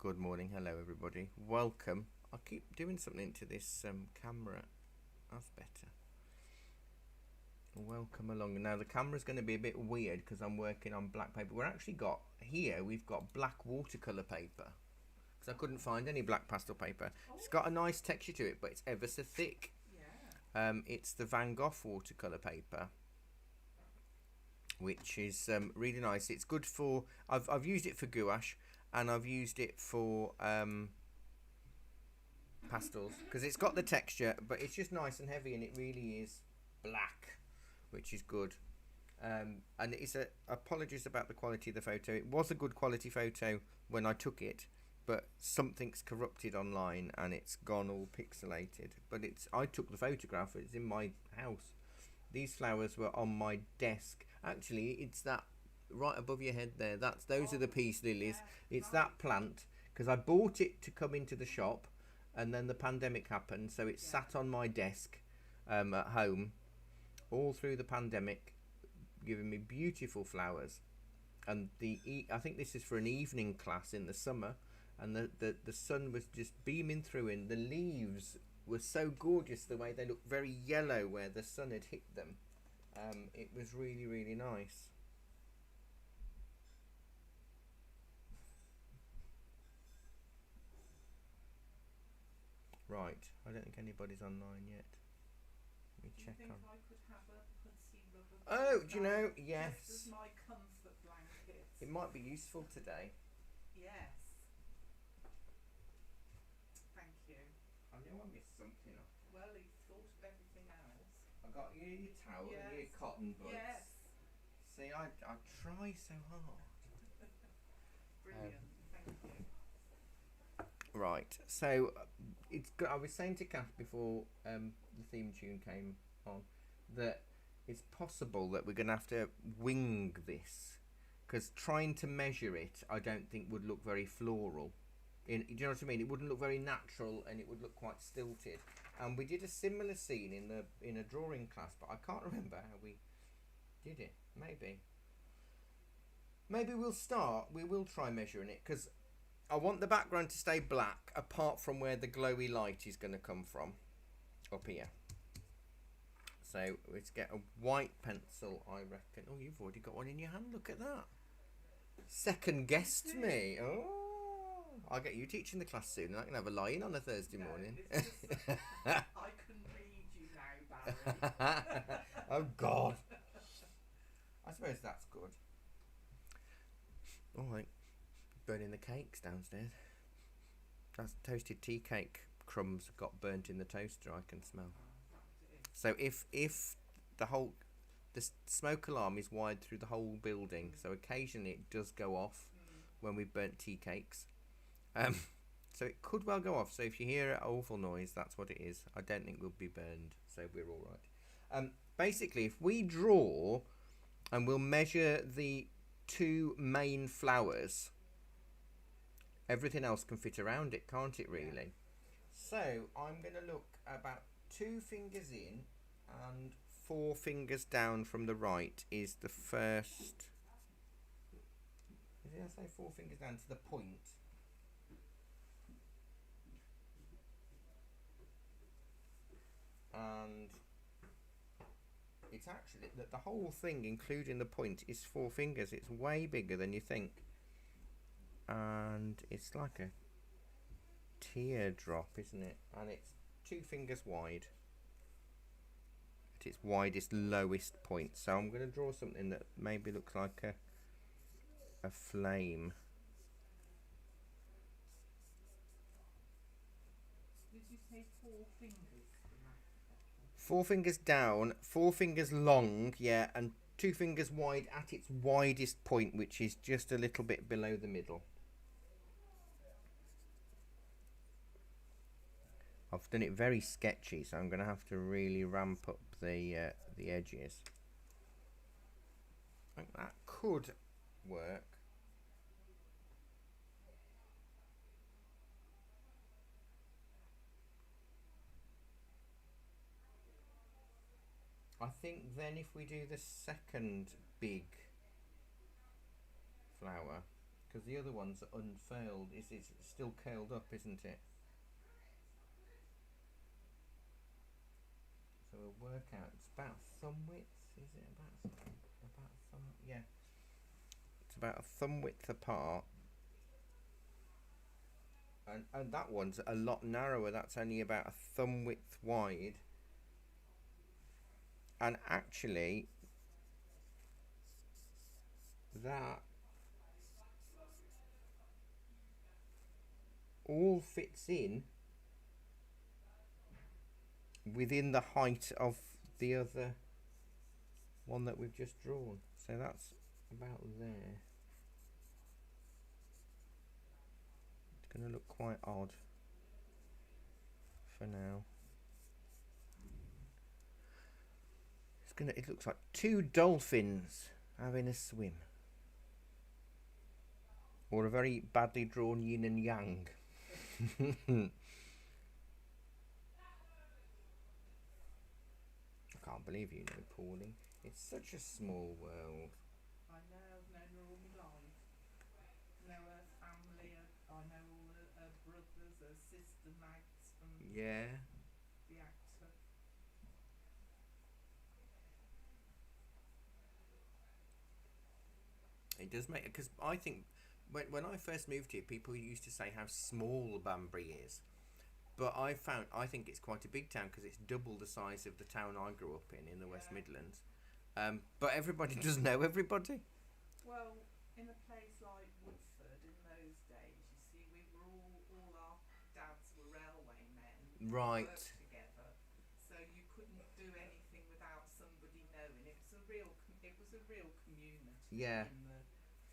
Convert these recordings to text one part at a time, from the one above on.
Good morning, hello everybody. Welcome. I keep doing something to this camera. That's better. Welcome along. Now the camera's going to be a bit weird because I'm working on black paper. We've got black watercolour paper because I couldn't find any black pastel paper. It's got a nice texture to it, but it's ever so thick. It's the Van Gogh watercolour paper, which is really nice. It's good for. I've used it for gouache. And I've used it for pastels because it's got the texture, but it's just nice and heavy, and it really is black, which is good. And it's apologies about the quality of the photo. It was a good quality photo when I took it, but something's corrupted online and it's gone all pixelated. But I took the photograph. It's in my house. These flowers were on my desk. Actually, it's that. Right above your head there, those are the peace lilies. It's that plant because I bought it to come into the shop, and then the pandemic happened, so it sat on my desk at home all through the pandemic, giving me beautiful flowers. And I think this is for an evening class in the summer, and the sun was just beaming through, and the leaves were so gorgeous the way they looked very yellow where the sun had hit them. It was really, really nice. Right, I don't think anybody's online yet. Let me check on. I could have a concealer. Oh, do you know? Yes. Just as my comfort blanket. It might be useful today. Yes. Thank you. I know I missed something. Well, you've thought of everything else. I got you your towel and your cotton buds. Yes. See, I try so hard. Brilliant. Thank you. Right, so I was saying to Kath before the theme tune came on that it's possible that we're going to have to wing this because trying to measure it I don't think would look very floral. Do you know what I mean? It wouldn't look very natural and it would look quite stilted. And we did a similar scene in a drawing class, but I can't remember how we did it. Maybe we will try measuring it because I want the background to stay black apart from where the glowy light is going to come from, up here. So let's get a white pencil, I reckon. Oh, you've already got one in your hand, look at that. Second guessed me. Oh, I'll get you teaching the class soon and I can have a lie-in on a Thursday morning. I can read you now, Barry. Oh, God. I suppose that's good. All right. Burning the cakes downstairs. That's toasted tea cake crumbs got burnt in the toaster. I can smell. So if the smoke alarm is wired through the whole building, so occasionally it does go off when we burnt tea cakes. So it could well go off. So if you hear an awful noise, that's what it is. I don't think we'll be burned, so we're all right. Basically, if we draw and we'll measure the two main flowers, everything else can fit around it, can't it, really? So I'm going to look about 2 fingers in and 4 fingers down from the right is the first. Did I say 4 fingers down to the point? And it's actually that the whole thing, including the point, is 4 fingers. It's way bigger than you think. And it's like a teardrop, isn't it? And it's 2 fingers wide at its widest, lowest point. So I'm going to draw something that maybe looks like a flame. Did you say 4 fingers? 4 fingers down, 4 fingers long, yeah, and 2 fingers wide at its widest point, which is just a little bit below the middle. I've done it very sketchy, so I'm going to have to really ramp up the edges. I think that could work. I think then if we do the second big flower, Because the other one's unfurled. It's still curled up, isn't it? So we'll work out. It's about thumb width. Is it about thumb? Yeah. It's about a thumb width apart. And that one's a lot narrower. That's only about a thumb width wide. And actually, that all fits in within the height of the other one that we've just drawn. So that's about there. It's going to look quite odd for now. It looks like two dolphins having a swim. Or a very badly drawn yin and yang. I can't believe you know Pauline. It's such a small world. I know, I've known her all my life. Know her family, I know all her brothers, her sister Mags from Yeah. the actor. It does make, because I think when I first moved here, people used to say how small Banbury is, but I think it's quite a big town because it's double the size of the town I grew up in the West Midlands. But everybody does know everybody. Well, in a place like Woodford in those days, you see, we were all our dads were railway men. Right. Worked together, so you couldn't do anything without somebody knowing. It was a real community. Yeah. In the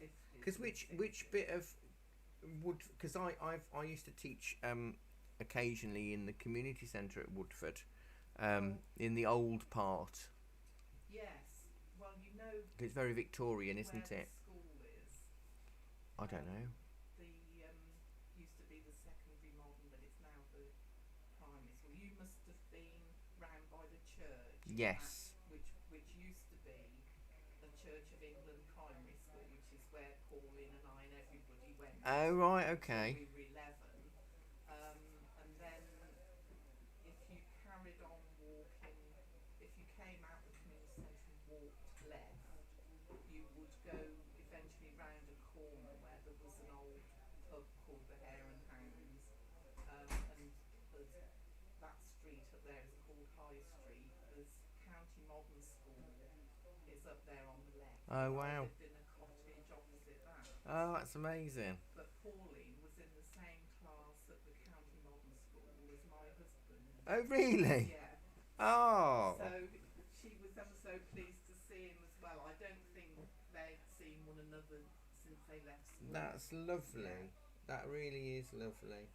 50s. Because which bit of Wood? Because I used to teach occasionally in the community centre at Woodford, in the old part. Yes. Well, you know. It's very Victorian, isn't where it? The school is. I don't know. The used to be the secondary modern, but it's now the primary school. You must have been round by the church. Yes. Which used to be the Church of England primary school, which is where Pauline and I and everybody went. Oh right, okay. We were 11, and then if you carried on walking, if you came out the community centre and walked left, you would go eventually round a corner where there was an old pub called the Hare and Hounds, and there's that street up there is called High Street. There's County Modern School is up there on the left. Oh wow. I lived in a cottage opposite that. Oh, that's amazing. But Pauline was in the same class at the County Modern School as my husband. Oh really? Yeah. Oh. So she was ever so pleased to see him as well. I don't think they'd seen one another since they left school. That's lovely. Yeah. That really is lovely.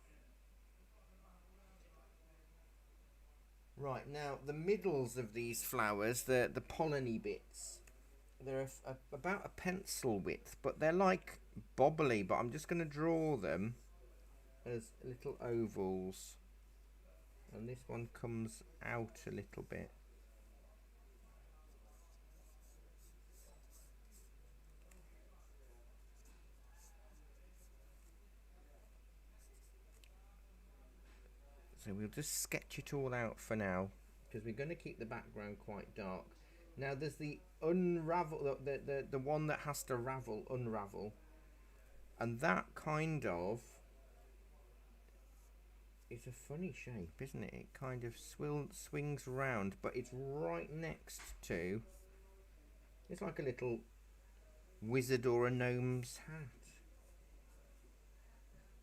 Right, now the middles of these flowers, the polleny bits, they're about a pencil width, but they're like bobbly, but I'm just going to draw them as little ovals. And this one comes out a little bit. So we'll just sketch it all out for now, because we're going to keep the background quite dark. Now there's the unravel, the one that has to unravel, and that kind of is a funny shape, isn't it? It kind of swings round, but it's right next to, it's like a little wizard or a gnome's hat,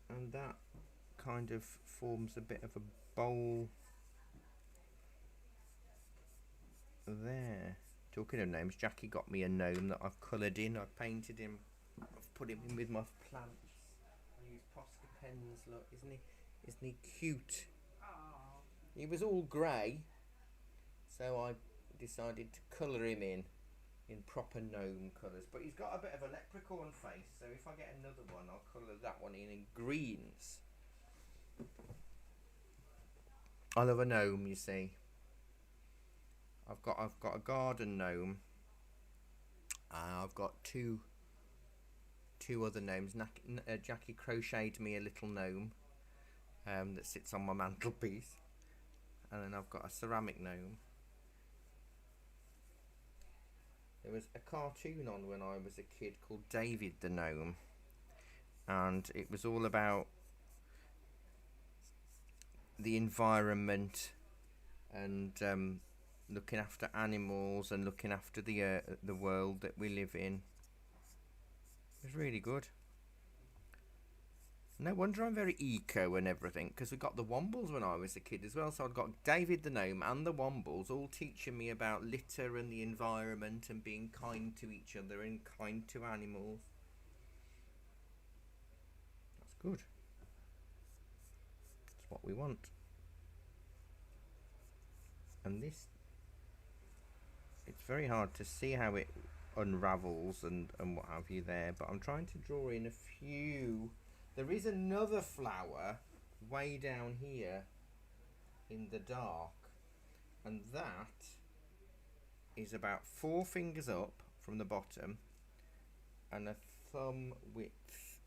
and that kind of forms a bit of a bowl there. Talking of gnomes, Jackie got me a gnome that I've coloured in. I've painted him. I've put him in with my plants. I use Posca pens. Look, isn't he cute? Oh. He was all grey, so I decided to colour him in proper gnome colours. But he's got a bit of a leprechaun face, so if I get another one, I'll colour that one in greens. I love a gnome, you see. I've got a garden gnome. I've got two two other gnomes. Jackie crocheted me a little gnome that sits on my mantelpiece, and then I've got a ceramic gnome. There was a cartoon on when I was a kid called David the Gnome, and it was all about the environment and looking after animals and looking after the world that we live in. It was really good. No wonder I'm very eco and everything, because we got the Wombles when I was a kid as well. So I'd got David the Gnome and the Wombles all teaching me about litter and the environment and being kind to each other and kind to animals. That's good. That's what we want. And this, it's very hard to see how it unravels and what have you there, but I'm trying to draw in a few. There is another flower way down here in the dark, and that is about 4 fingers up from the bottom and a thumb width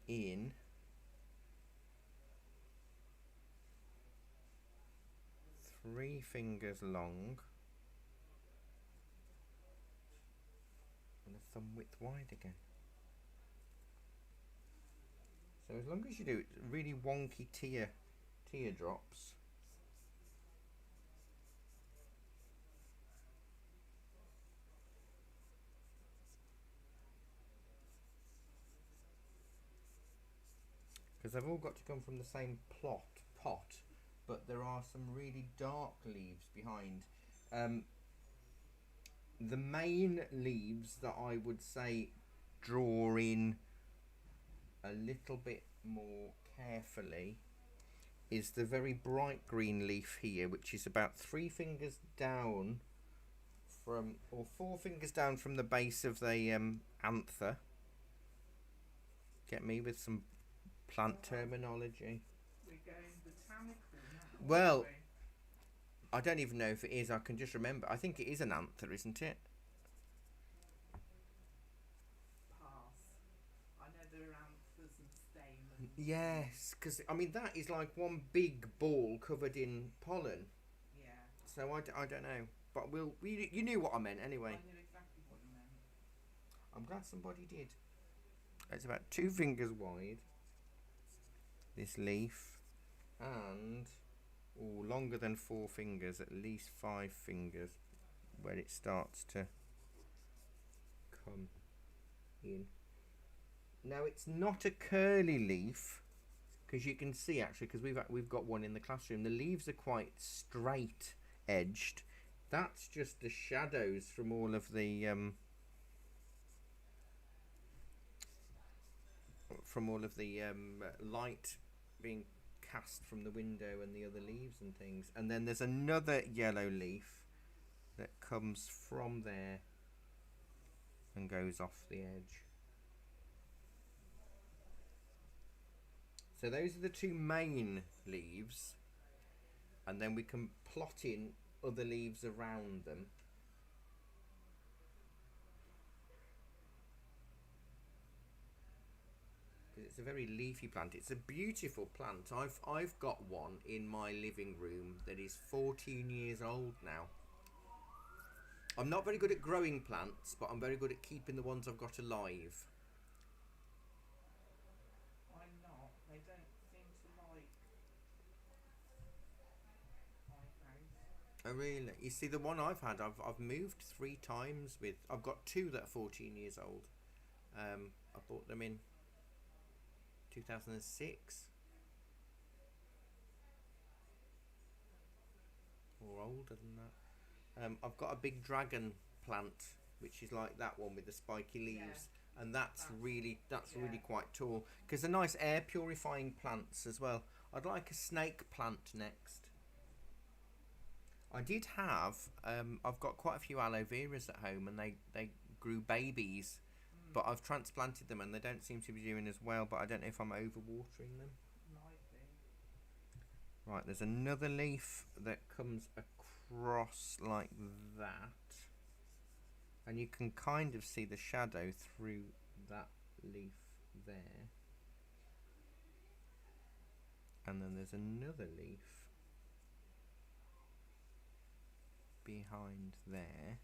in. 3 fingers long and a thumb width wide again. So as long as you do it, really wonky teardrops. Because they've all got to come from the same pot, but there are some really dark leaves behind. The main leaves that I would say draw in a little bit more carefully is the very bright green leaf here, which is about 3 fingers down from, or 4 fingers down from the base of the anther. Get me with some plant terminology. We're going botanical now. Well, I don't even know if it is. I can just remember. I think it is an anther, isn't it? I know there are anthers and stamens. Yes, because I mean that is like one big ball covered in pollen. Yeah. So I don't know, but you knew what I meant anyway. I knew exactly what you meant. I'm glad somebody did. It's about 2 fingers wide, this leaf, and longer than 4 fingers, at least 5 fingers, where it starts to come in. Now it's not a curly leaf, because you can see actually, because we've got one in the classroom. The leaves are quite straight edged. That's just the shadows from all of the light being cast from the window and the other leaves and things. And then there's another yellow leaf that comes from there and goes off the edge. So those are the 2 main leaves, and then we can plot in other leaves around them. It's a very leafy plant. It's a beautiful plant. I've got one in my living room that is 14 years old now. I'm not very good at growing plants, but I'm very good at keeping the ones I've got alive. I'm not. They don't seem to like my house. Oh really? You see, the one I've had, I've moved 3 times with. I've got 2 that are 14 years old. I bought them in 2006 or older than that. I've got a big dragon plant, which is like that one with the spiky leaves, and that's really quite tall, because they're nice air purifying plants as well. I'd like a snake plant next. I did have I've got quite a few aloe veras at home, and they grew babies. But I've transplanted them and they don't seem to be doing as well, but I don't know if I'm over-watering them. Might be. Right, there's another leaf that comes across like that. And you can kind of see the shadow through that leaf there, and then there's another leaf behind there.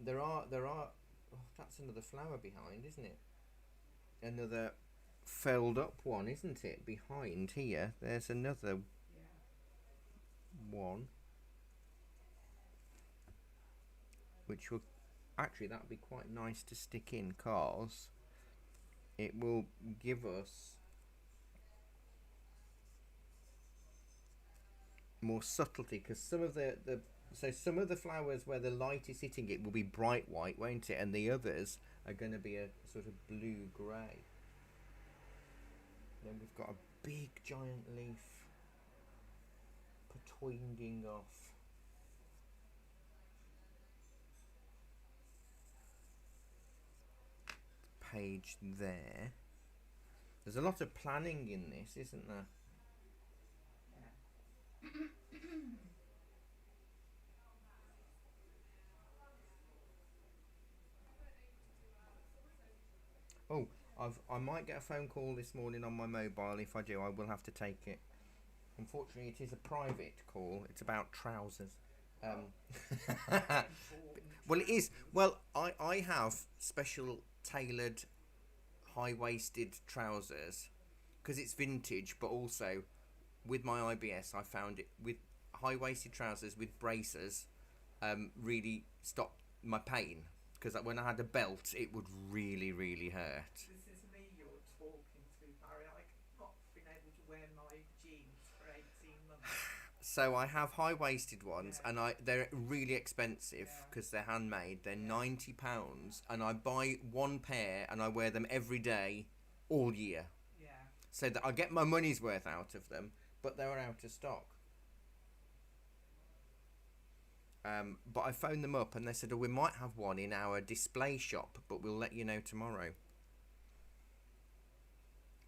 There are. Oh, that's another flower behind, isn't it? Another felled up one, isn't it? Behind here, there's another one, which will actually that'd be quite nice to stick in, cause it will give us more subtlety. Because some of some of the flowers where the light is hitting it will be bright white, won't it? And the others are going to be a sort of blue grey. Then we've got a big giant leaf twinging off. Page there. There's a lot of planning in this, isn't there? Oh, I might get a phone call this morning on my mobile. If I do, I will have to take it. Unfortunately, it is a private call. It's about trousers. Well, it is. Well, I have special tailored high-waisted trousers because it's vintage, but also with my IBS, I found it with high-waisted trousers with braces really stopped my pain, because when I had a belt, it would really, really hurt. This is me you're talking to, Barry. I've not been able to wear my jeans for 18 months. So I have high-waisted ones, and they're really expensive because they're handmade. They're £90, and I buy one pair and I wear them every day, all year. Yeah. So that I get my money's worth out of them, but they're out of stock. But I phoned them up and they said, oh, we might have one in our display shop, but we'll let you know tomorrow.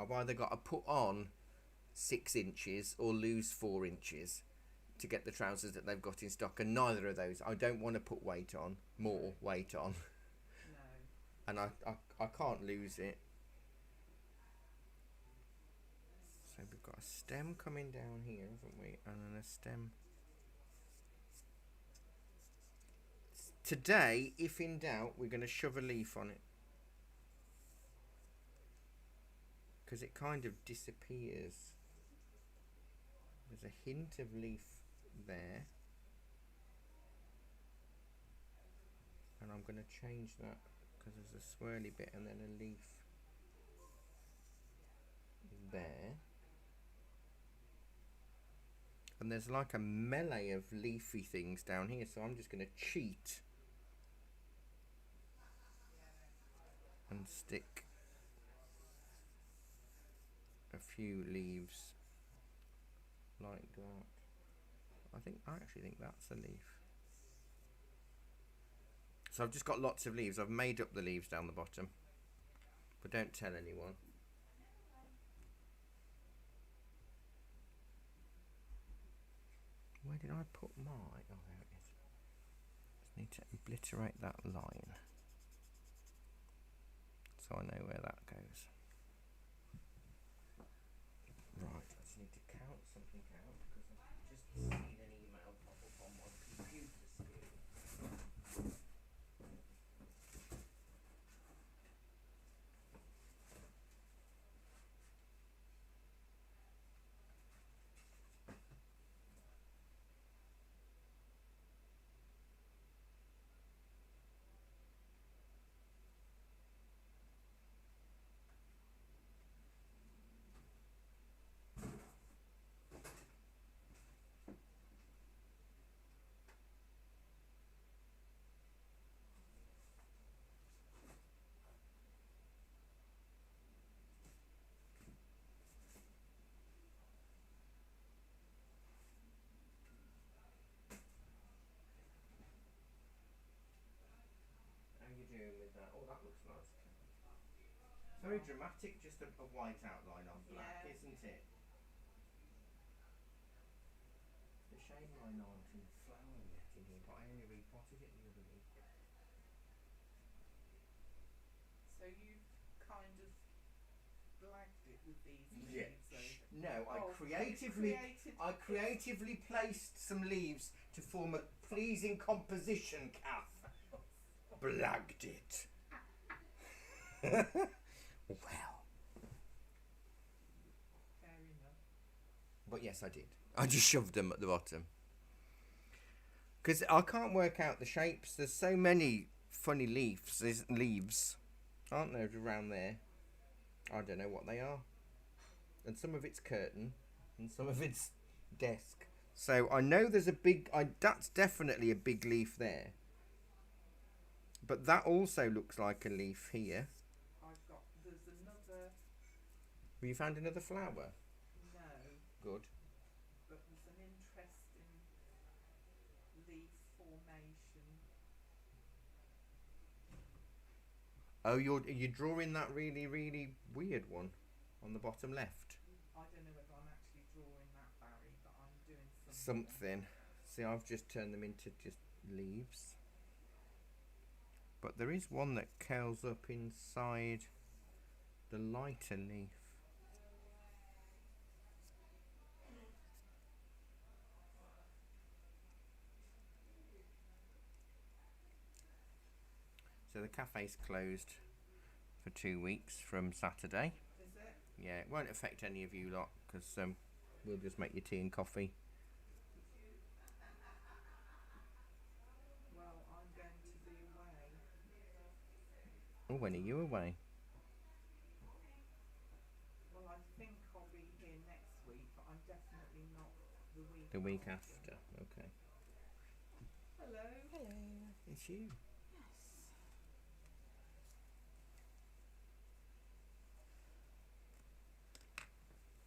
I've either got to put on 6 inches or lose 4 inches to get the trousers that they've got in stock, and neither of those. I don't want to put weight on, more weight on. No. And I can't lose it. So we've got a stem coming down here, haven't we? And then a stem. Today, if in doubt, we're going to shove a leaf on it, because it kind of disappears. There's a hint of leaf there, and I'm going to change that because there's a swirly bit and then a leaf there. And there's like a melee of leafy things down here, so I'm just going to cheat and stick a few leaves like that. I actually think that's a leaf. So I've just got lots of leaves. I've made up the leaves down the bottom, but don't tell anyone. Where did I put my... Oh, there it is. Just need to obliterate that line so I know where that goes. Right, I just need to count something out because I've just seen an email pop up on my computer screen. Doing with that? Oh, that looks nice. Very dramatic, just a white outline on black, isn't it? It's a shame mine aren't in flower yet in here, but I only repotted it the other week. So you've kind of blagged it with these Yeah. leaves over. No, Oh, I creatively placed some leaves to form a pleasing composition, Kath. Blagged it. Well. Fair enough. But yes, I did. I just shoved them at the bottom. Because I can't work out the shapes. There's so many funny leaves, aren't there, around there? I don't know what they are. And some of it's curtain, and some of it's desk. So I know there's a big... that's definitely a big leaf there. But that also looks like a leaf here. There's another... Have you found another flower? No. Good. But there's an interesting leaf formation. Oh, you're drawing that really, really weird one on the bottom left. I don't know whether I'm actually drawing that, Barry, but I'm doing something. Something. See, I've just turned them into just leaves. But there is one that curls up inside the lighter leaf. So the cafe's closed for 2 weeks from Saturday. Is it? Yeah, it won't affect any of you lot because we'll just make you tea and coffee. Well, I'm going to be away. Oh, when are you away? Well, I think I'll be here next week, but I'm definitely not the week The week after. after. Okay. Hello. Hello. It's you. Yes.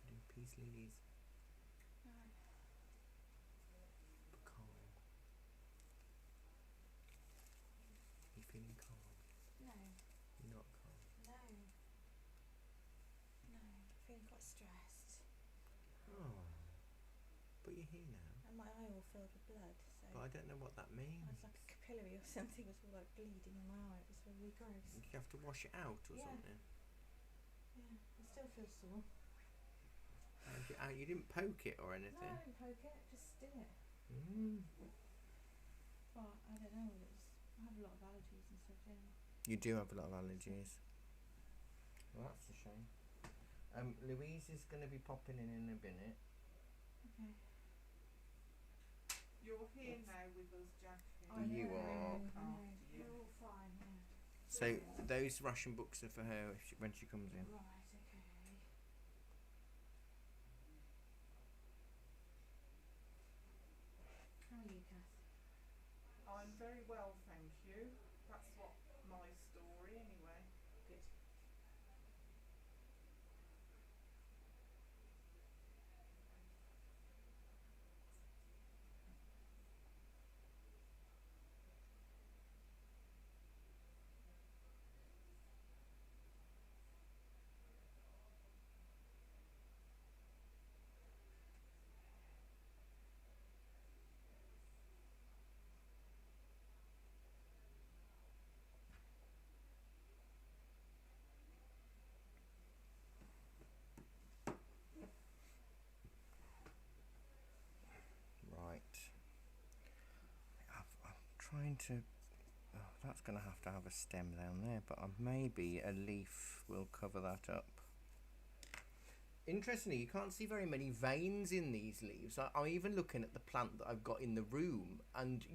Do peace lilies. No. Calm. You feeling calm? No. You're not calm. No. No. Feeling quite stressed. Oh. But you're here now. And my eye all filled with blood, so But I don't know what that means. it's like a capillary or something was all like bleeding in my eye. It was really gross. Did you have to wash it out or Yeah. something? Yeah. It still feels sore. You didn't poke it or No, anything? I didn't poke it, just did it. But I don't know what it was. I have a lot of allergies and stuff, yeah. You do have a lot of allergies. Well, that's a shame. Louise is going to be popping in a minute. Okay. You're here now with us, Jackie. I You know, are. I know. After you. We're all fine, yeah. So those ration books are for her when she comes in. Right, okay. How are you, Kath? I'm very well, thank you. That's what my story, anyway. Good. Right. I'm trying to... Oh, that's going to have a stem down there, but maybe a leaf will cover that up. Interestingly, you can't see very many veins in these leaves. I'm even looking at the plant that I've got in the room, and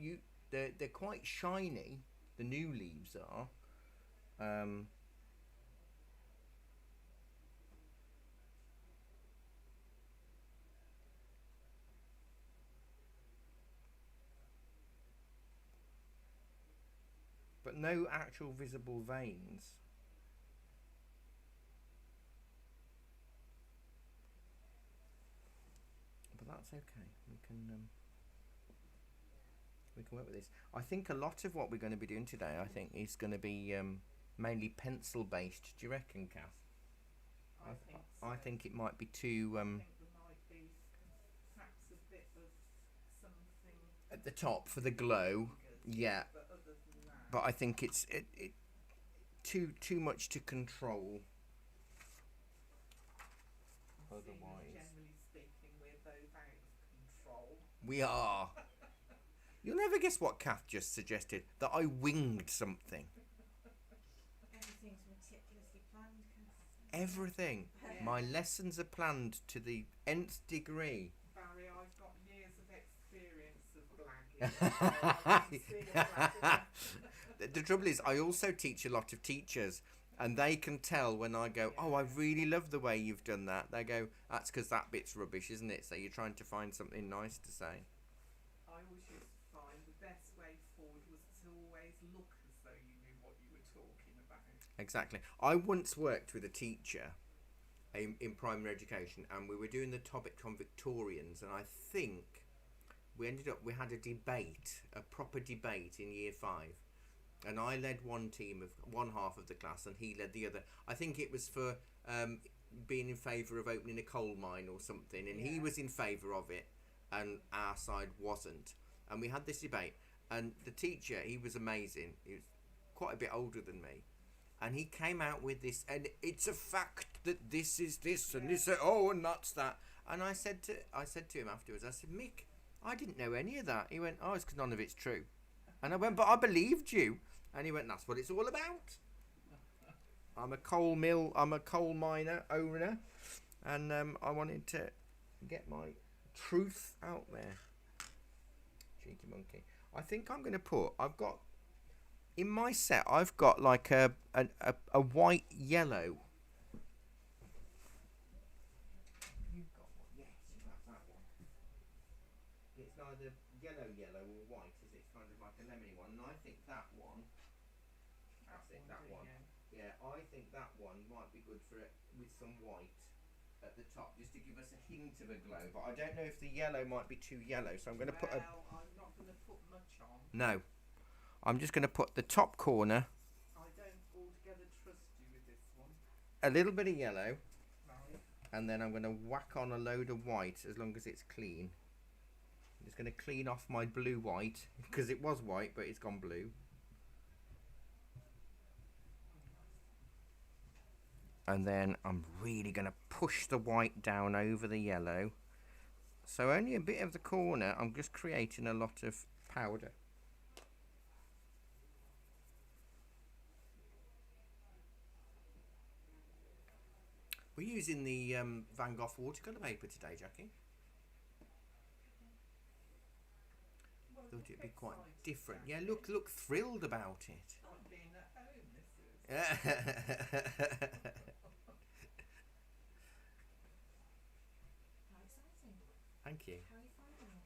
they're quite shiny. The new leaves are. But no actual visible veins. But that's okay. We can work with this. I think a lot of what we're going to be doing today, is going to be mainly pencil based. Do you reckon, Kath? I think so. I think it might be too I think there might be perhaps a bit of something at the top for the glow. fingers, Yeah. but other than that, But I think it's too much to control. Seeing Otherwise, as generally speaking, we're both out of control. we are. You'll never guess what Kath just suggested. That I winged something. Everything's meticulously planned, Kath. Everything. Yeah. My lessons are planned to the nth degree. Barry, I've got years of experience of blagging. So I can see a blagging. The trouble is, I also teach a lot of teachers, and they can tell when I go, oh, I really love the way you've done that. They go, that's because that bit's rubbish, isn't it? So you're trying to find something nice to say. I always used to find the best way forward was to always look as though you knew what you were talking about. Exactly. I once worked with a teacher in primary education, and we were doing the topic on Victorians, and I think we had a debate, a proper debate in year 5. And I led one half of the class, and he led the other. I think it was for being in favour of opening a coal mine or something, and he was in favour of it, and our side wasn't. And we had this debate, and the teacher, he was amazing. He was quite a bit older than me, and he came out with this, and it's a fact that this is this, and this, and that's that. And I said to him afterwards, I said, Mick, I didn't know any of that. He went, oh, it's because none of it's true. And I went, but I believed you. And he went, that's what it's all about. I'm a coal miner owner, and I wanted to get my truth out there. Cheeky monkey. I think I'm going to I've got, in my set, I've got like a white yellow. You've got one, yes, you have that one. It's neither yellow or white, is it? It's kind of like a lemony one, and I think that one. Yeah, I think that one might be good for it with some white at the top, just to give us a hint of a glow. But I don't know if the yellow might be too yellow, so I'm going to put a. I'm not going to put much on. No, I'm just going to put the top corner. I don't altogether trust you with this one. A little bit of yellow, Right. and then I'm going to whack on a load of white as long as it's clean. I'm just going to clean off my blue white because it was white, but it's gone blue. And then I'm really going to push the white down over the yellow. So only a bit of the corner, I'm just creating a lot of powder. We're using the Van Gogh watercolour paper today, Jackie. Well, Thought it'd be quite excited, different. Jackie. Yeah, look thrilled about it. Like being at home, this is. How exciting. Thank you. How are you finding it?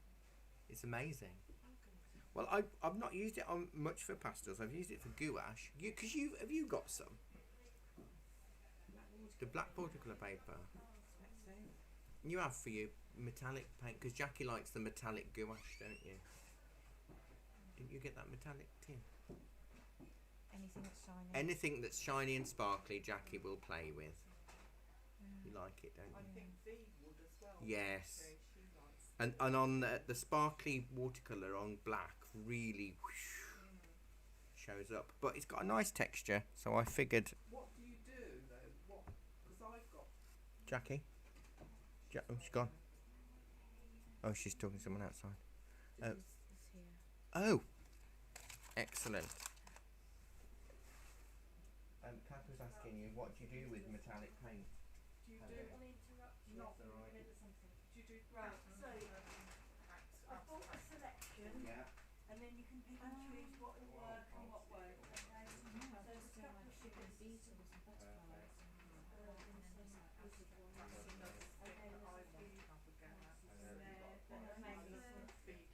It's amazing. Oh, good. Well, I've not used it on much for pastels. I've used it for gouache. Have you got some? The black watercolour paper. You have for your metallic paint, because Jackie likes the metallic gouache, don't you? Didn't you get that metallic tin? Anything that's shiny. Anything that's shiny and sparkly, Jackie will play with. You like it, don't I you? think V would as well. Yes. So she likes And on the sparkly watercolour on black really shows up. But it's got a nice texture, so I figured... What do you do though? What? Because I've got. Jackie? Oh, she's gone. Oh, she's talking to someone outside. It's here. Oh! Excellent. Kath was asking you, what do you do with metallic paint? Do you Hello. do? Not That's all right. Do you do? Right, patterns so and I've bought a selection, Yeah. and then you can pick and choose what will work and what won't. Okay. Yeah, So just a doing couple like of sugar sugars. beetles and butterflies and Wicked ones. That's another thing Okay, that I let's want see. to have a go at. And then maybe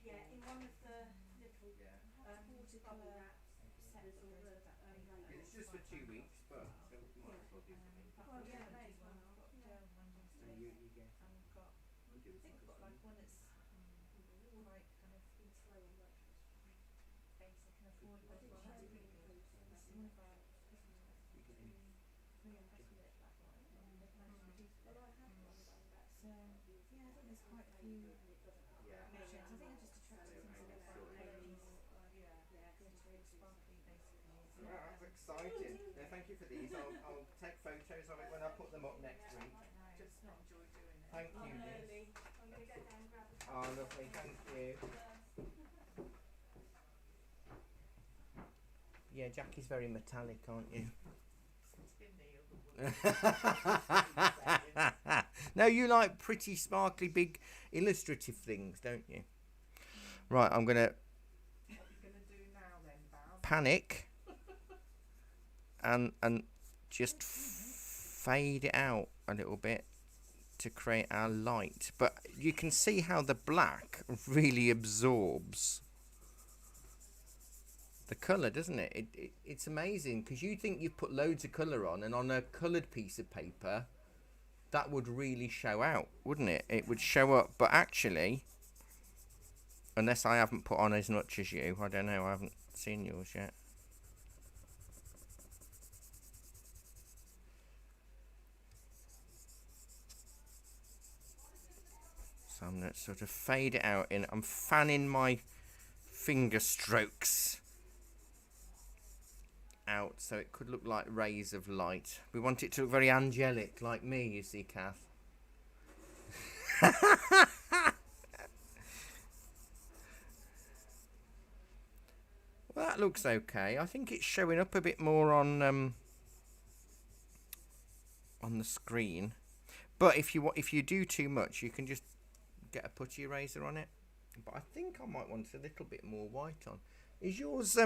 yeah, in one of the little Yeah. bubble watercolour wraps, set there's that all goes the with that paper. It's just for 2 weeks, but so we might as well do something. Well, yeah, may as well. I've got Yeah. gel ones and So stuff. you get... And we've got, I think we've got like one that's quite kind of basic and affordable as well. That's really good. This is one of our Christmas presents. You get any- Really impressed with it, that one. They've managed to produce it. So, yeah, I think there's quite a few Yeah. options. I think I'm just attracted to things that are like ladies, Yeah. glittery, sparkly, basically. Wow, that's exciting. No, thank you for these. I'll take photos of it when I put them up next week. Just enjoy doing it. Thank you, Liz. Early. I'm going to go down and grab a Oh, lovely. Thank you. Yeah, Jackie's very metallic, aren't you? Tinny, otherwise. No, you like pretty, sparkly, big, illustrative things, don't you? Right, I'm going to What are you going to do now then, Baz? panic and just fade it out a little bit to create our light. But you can see how the black really absorbs the colour, doesn't it? It's amazing, because you think you've put loads of colour on, and on a coloured piece of paper that would really show out, wouldn't it? It would show up, but actually, unless I haven't put on as much as you, I don't know, I haven't seen yours yet. So I'm going to sort of fade it out in. I'm fanning my finger strokes out so it could look like rays of light. We want it to look very angelic, like me, you see, Kath. Well, that looks okay. I think it's showing up a bit more on the screen. But if you do too much, you can just get a putty eraser on it. But I think I might want a little bit more white on. Is yours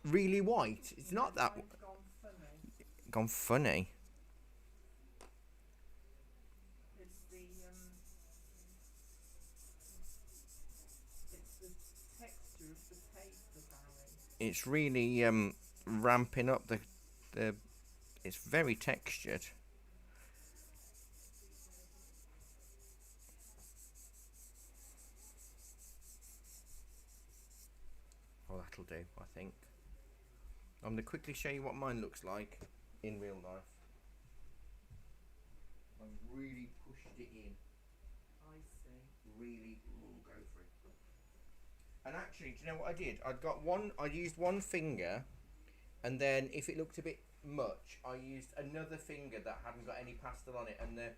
really white? It's not that Mine's gone funny. gone funny. It's the texture of the paper, Barry. It's really ramping up the it's very textured. Oh, that'll do, I think. I'm going to quickly show you what mine looks like in real life. I've really pushed it in. I see. Really, go for it. And actually, do you know what I did? I used one finger, and then if it looked a bit much, I used another finger that hadn't got any pastel on it, and the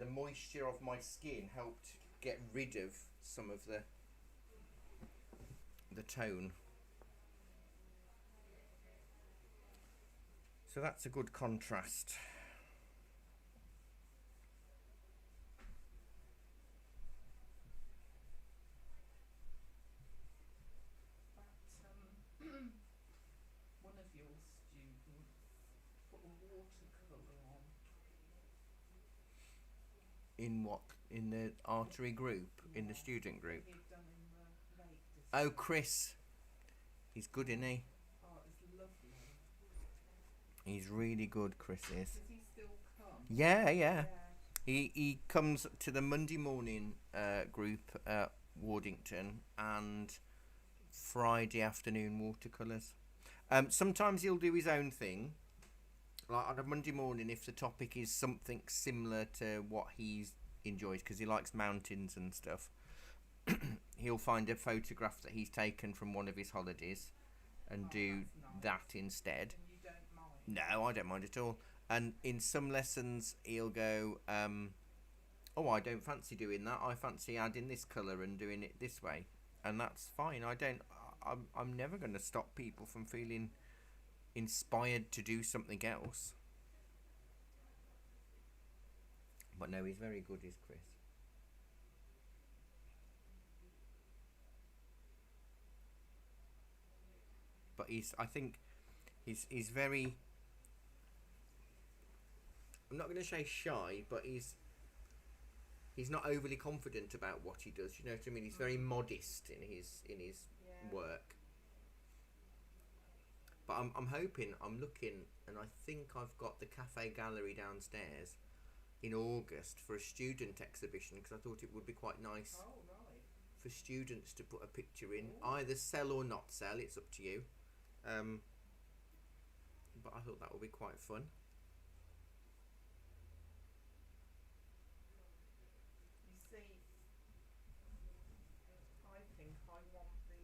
moisture of my skin helped get rid of some of the tone. So that's a good contrast. One of your students put a watercolour on. In what? In the artery group? In the student group? He'd done in the Lake District. Oh, Chris. He's good, isn't he? Oh, it was lovely. He's really good, Chris is. Does he still come? Yeah. He comes to the Monday morning group at Wardington and Friday afternoon watercolours. Sometimes he'll do his own thing. Like on a Monday morning, if the topic is something similar to what he enjoys, because he likes mountains and stuff, he'll find a photograph that he's taken from one of his holidays and do that instead. And you don't mind? No, I don't mind at all. And in some lessons, he'll go, oh, I don't fancy doing that. I fancy adding this colour and doing it this way. And that's fine. I'm never going to stop people from feeling inspired to do something else. But no, he's very good, is Chris. But I think he's very, I'm not going to say shy, but he's not overly confident about what he does. You know what I mean? He's very modest in his work. But I'm hoping, I'm looking, and I think I've got the cafe gallery downstairs in August for a student exhibition, because I thought it would be quite nice for students to put a picture in. Either sell or not sell, it's up to you. But I thought that would be quite fun. You see, I think I want the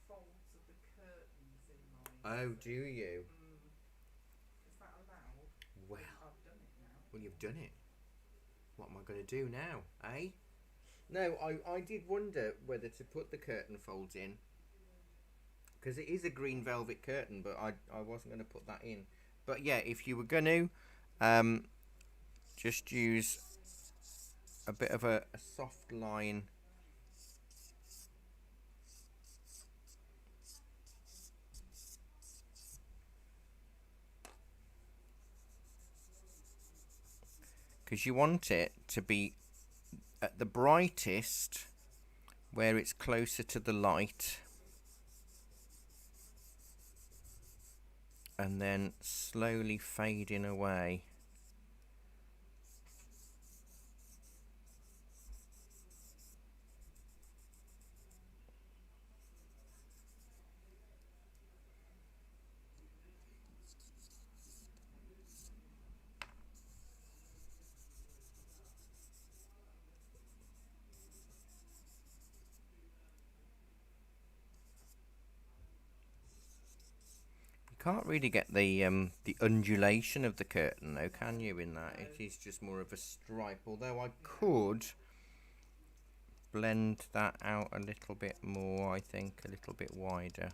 folds of the curtains in mine Oh, do you? Is that allowed? Well, I've done it now. well, you've done it. What am I going to do now, eh? No, I did wonder whether to put the curtain folds in, because it is a green velvet curtain, but I wasn't going to put that in. But yeah, if you were going to, just use a bit of a soft line. Because you want it to be at the brightest where it's closer to the light, and then slowly fading away. Can't really get the undulation of the curtain though, can you, in that? It is just more of a stripe, although I could blend that out a little bit more, I think, a little bit wider.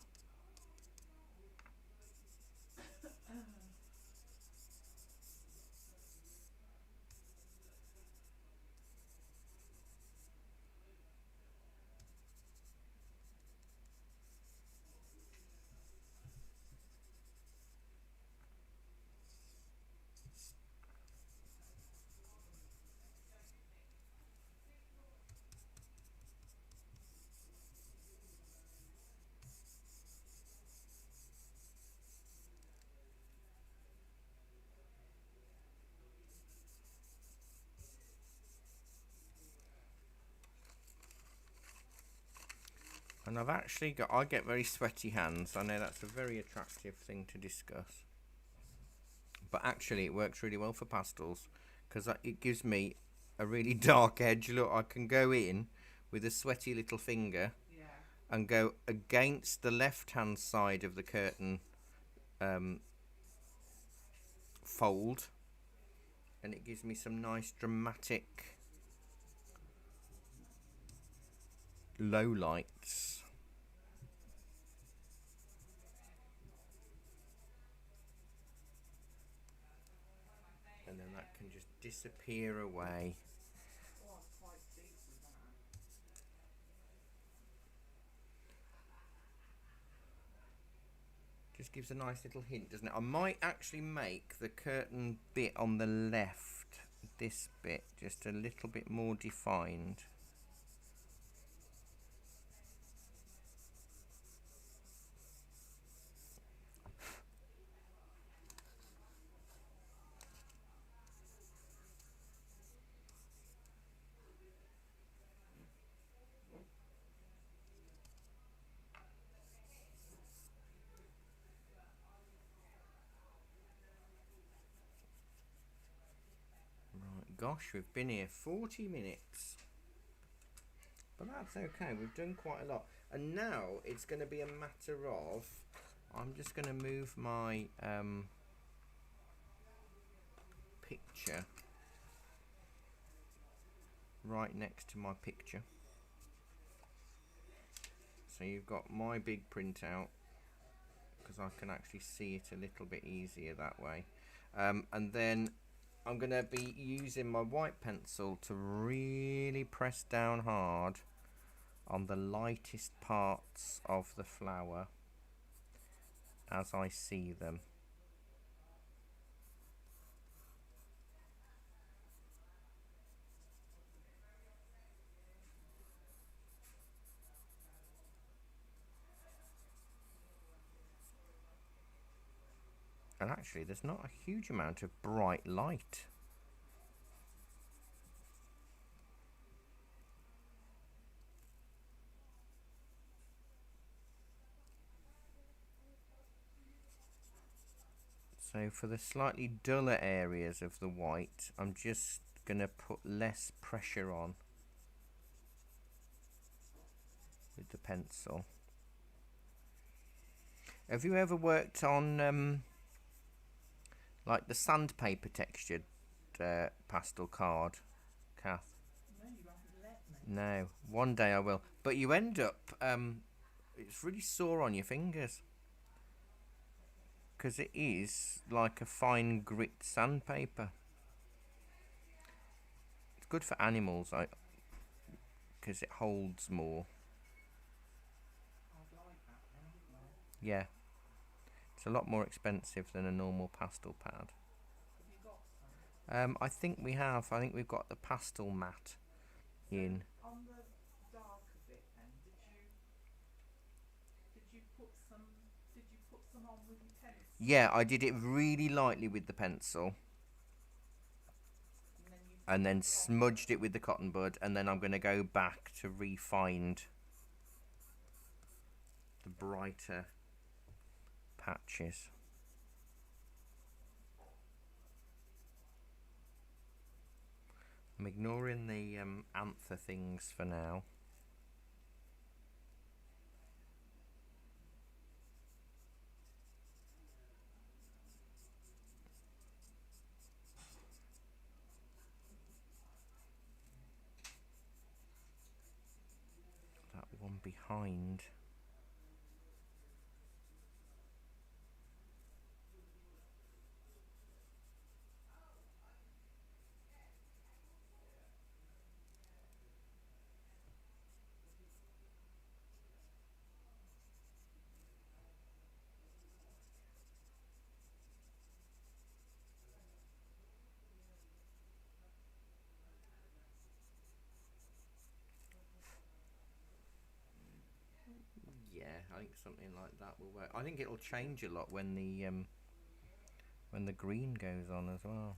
And I've actually got, I get very sweaty hands. I know that's a very attractive thing to discuss. But actually it works really well for pastels, because it gives me a really dark edge. Look, I can go in with a sweaty little finger and go against the left hand side of the curtain fold, and it gives me some nice dramatic low lights. And then that can just disappear away. Oh, I'm quite pleased with that. Just gives a nice little hint, doesn't it? I might actually make the curtain bit on the left, this bit, just a little bit more defined. Gosh, we've been here 40 minutes. But that's okay, we've done quite a lot. And now it's going to be a matter of, I'm just going to move my picture right next to my picture. So you've got my big printout, because I can actually see it a little bit easier that way. And then I'm going to be using my white pencil to really press down hard on the lightest parts of the flower as I see them. And actually there's not a huge amount of bright light. So for the slightly duller areas of the white, I'm just going to put less pressure on with the pencil. Have you ever worked on like the sandpaper textured pastel card, Kath? No, you haven't let me. No, one day I will. But you end up, it's really sore on your fingers because it is like a fine grit sandpaper. It's good for animals, because it holds more. I'd like that then, wouldn't I? Yeah, it's a lot more expensive than a normal pastel pad. Have you got some? I think we have. I think we've got the pastel mat in. On the darker bit then, did you put some on with your pencil? Yeah, I did it really lightly with the pencil, and then smudged it with the cotton bud, and then I'm going to go back to re-find the brighter patches. I'm ignoring the anther things for now. That one behind. Yeah, I think something like that will work. I think it'll change a lot when the green goes on as well.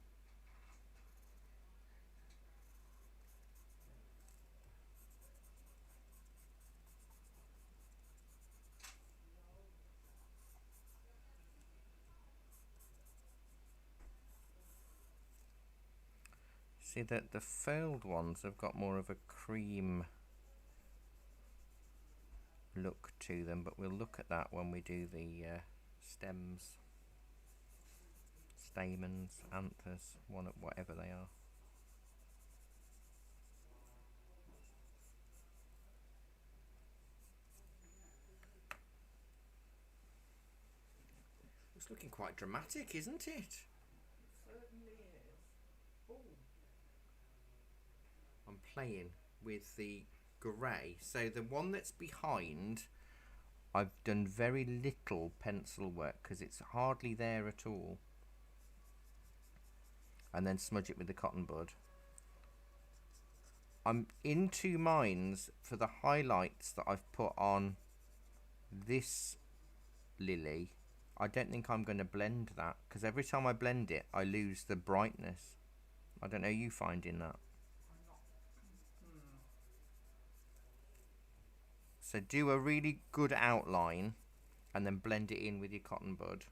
See that the furled ones have got more of a cream look to them, but we'll look at that when we do the stems, stamens, anthers, whatever they are. It's looking quite dramatic, isn't it? It certainly is. Oh, I'm playing with the grey. So the one that's behind, I've done very little pencil work because it's hardly there at all. And then smudge it with the cotton bud. I'm in two minds for the highlights that I've put on this lily. I don't think I'm going to blend that because every time I blend it I lose the brightness. I don't know, you finding that? I'm not. So do a really good outline and then blend it in with your cotton bud.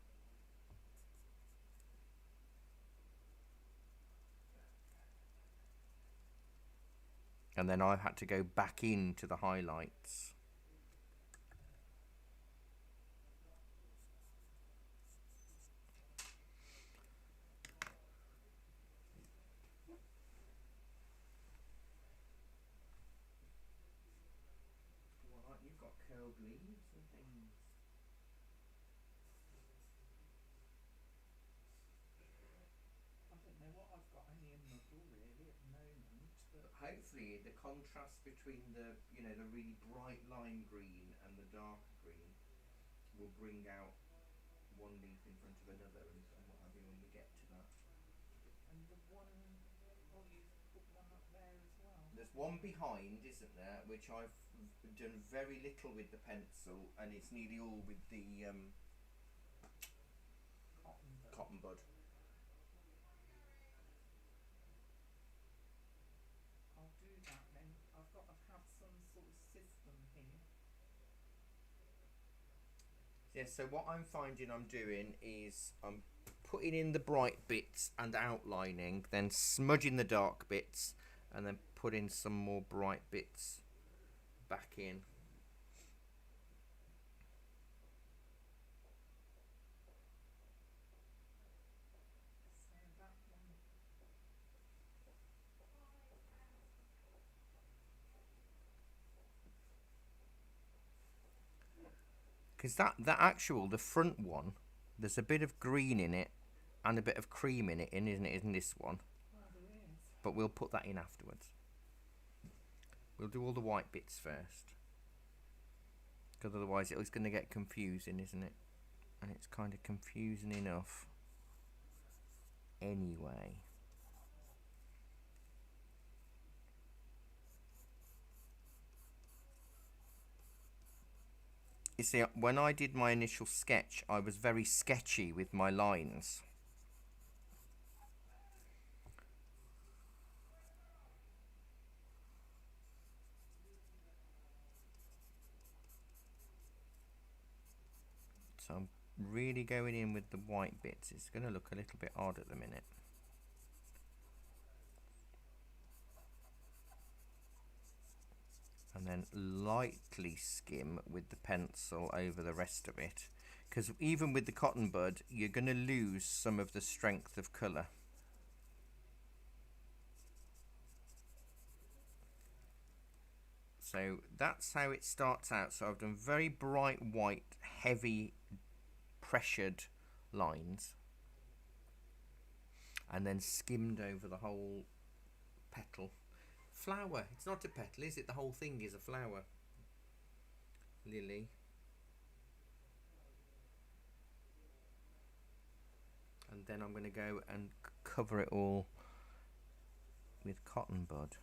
And then I've had to go back into the highlights. Well, you've got curled leaves and things. I don't know what I've got any in muddle really at the moment, but Hopefully the contrast between the really bright lime green and the darker green will bring out one leaf in front of another and what have you when we get to that. and the one, oh, you've put one up there as well. There's one behind, isn't there, which I've done very little with the pencil and it's nearly all with the cotton bud. I'll do that then. I've got to have some sort of system here. Yeah, so what I'm finding I'm doing is I'm putting in the bright bits and outlining, then smudging the dark bits, and then putting some more bright bits back in. Because the front one, there's a bit of green in it and a bit of cream in it, isn't it, in this one? Oh, there is. But we'll put that in afterwards. We'll do all the white bits first. Because otherwise it's going to get confusing, isn't it? And it's kind of confusing enough anyway. You see, when I did my initial sketch, I was very sketchy with my lines. So I'm really going in with the white bits. It's going to look a little bit odd at the minute. And then lightly skim with the pencil over the rest of it, because even with the cotton bud you're going to lose some of the strength of colour. So that's how it starts out. So I've done very bright white, heavy, pressured lines, and then skimmed over the whole petal. Flower. It's not a petal, is it? The whole thing is a flower. Lily. And then I'm going to go and cover it all with cotton bud.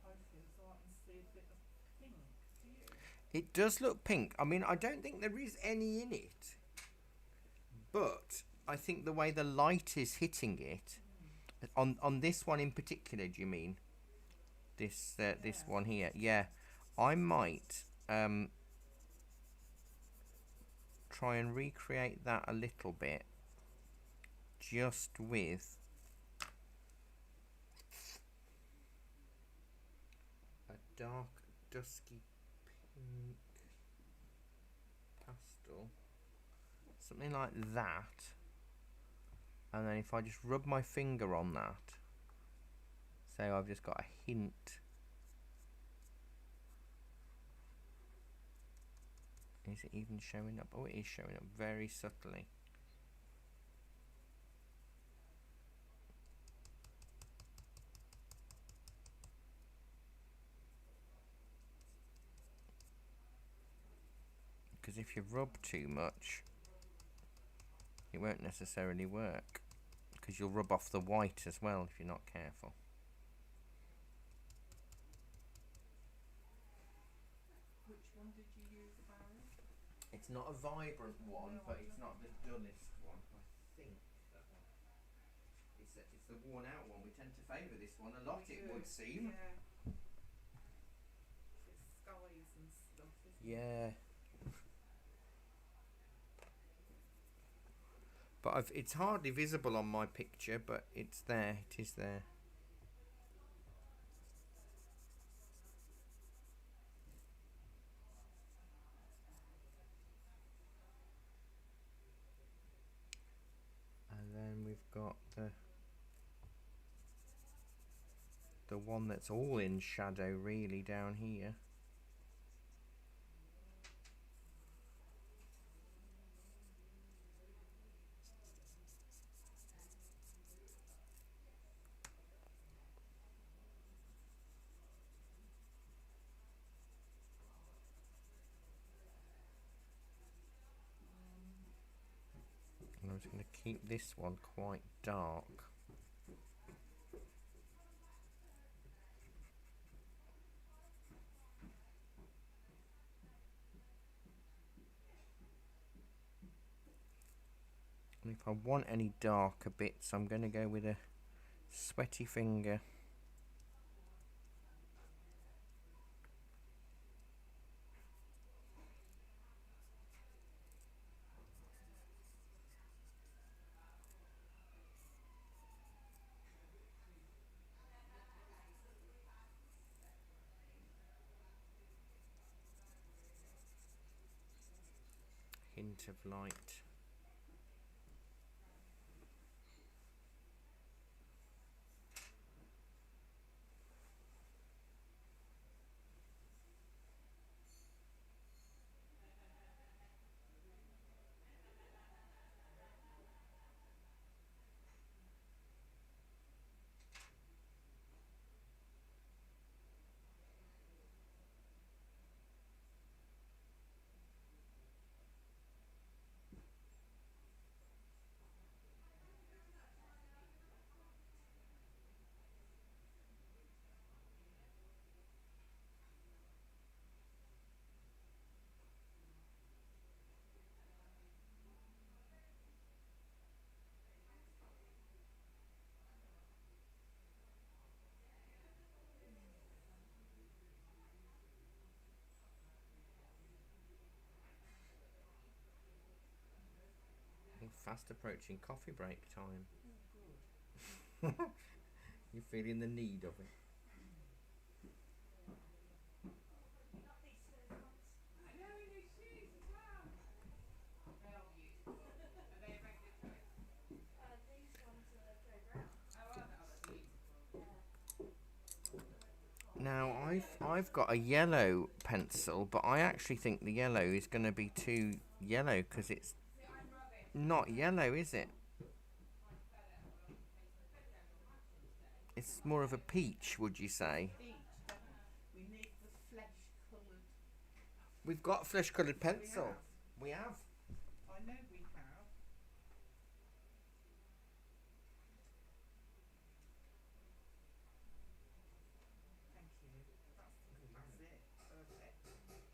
I feel so I can see a bit of pink. Do you? It does look pink. I mean, I don't think there is any in it, but I think the way the light is hitting it, on this one in particular, do you mean? This one here? Yeah. I might try and recreate that a little bit, just with a dark, dusky pink pastel, something like that. And then if I just rub my finger on that, say I've just got a hint. Is it even showing up? Oh, it is showing up very subtly. Because if you rub too much, it won't necessarily work. Because you'll rub off the white as well if you're not careful. Which one did you use, Barry? It's not a vibrant one, No, but I it's don't. not the dullest one. I think that one. It's the worn out one. We tend to favour this one a lot, it would seem. Yeah. It's skies and stuff, isn't it? Yeah. But it's hardly visible on my picture, but it's there. It is there. And then we've got the one that's all in shadow really down here. And I'm just going to keep this one quite dark. And if I want any darker bits, I'm going to go with a sweaty finger. hint of light. Fast approaching coffee break time. Oh, good. You're feeling the need of it. Not these silly ones. I know, in his shoes as well. They are beautiful. Are they a regular choice? These ones are Joe Brown. Oh, are they? Oh, they're beautiful. Yeah. Now I've got a yellow pencil, but I actually think the yellow is going to be too yellow because it's See, I'm rubbish. not yellow, is it? My colour, well, in case my photos are matching today. It's more of a peach, would you say? Peach, definitely. We need the flesh-coloured. We've got flesh-coloured We pencil. have. We have. I know we have. Thank you. That's it.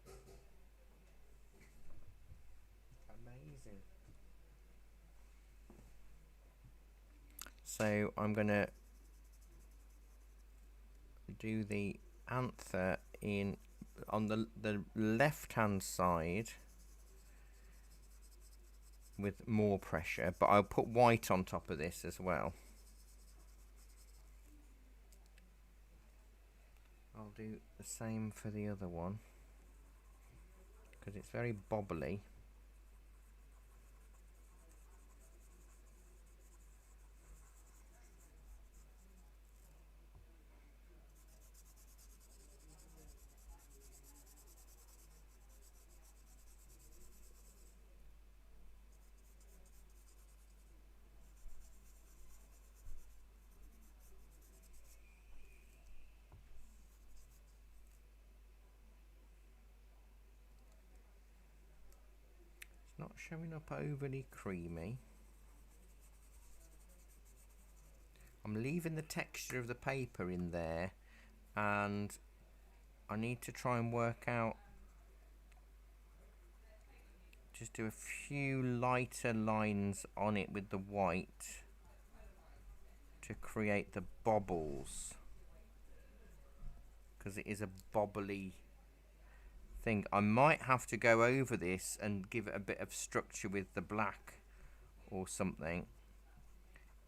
Perfect. Amazing. So I'm gonna do the anther in on the left hand side with more pressure, but I'll put white on top of this as well. I'll do the same for the other one because it's very bobbly. It's not showing up overly creamy. I'm leaving the texture of the paper in there, and I need to try and work out, just do a few lighter lines on it with the white to create the bobbles, because it is a bobbly thing. I might have to go over this and give it a bit of structure with the black or something,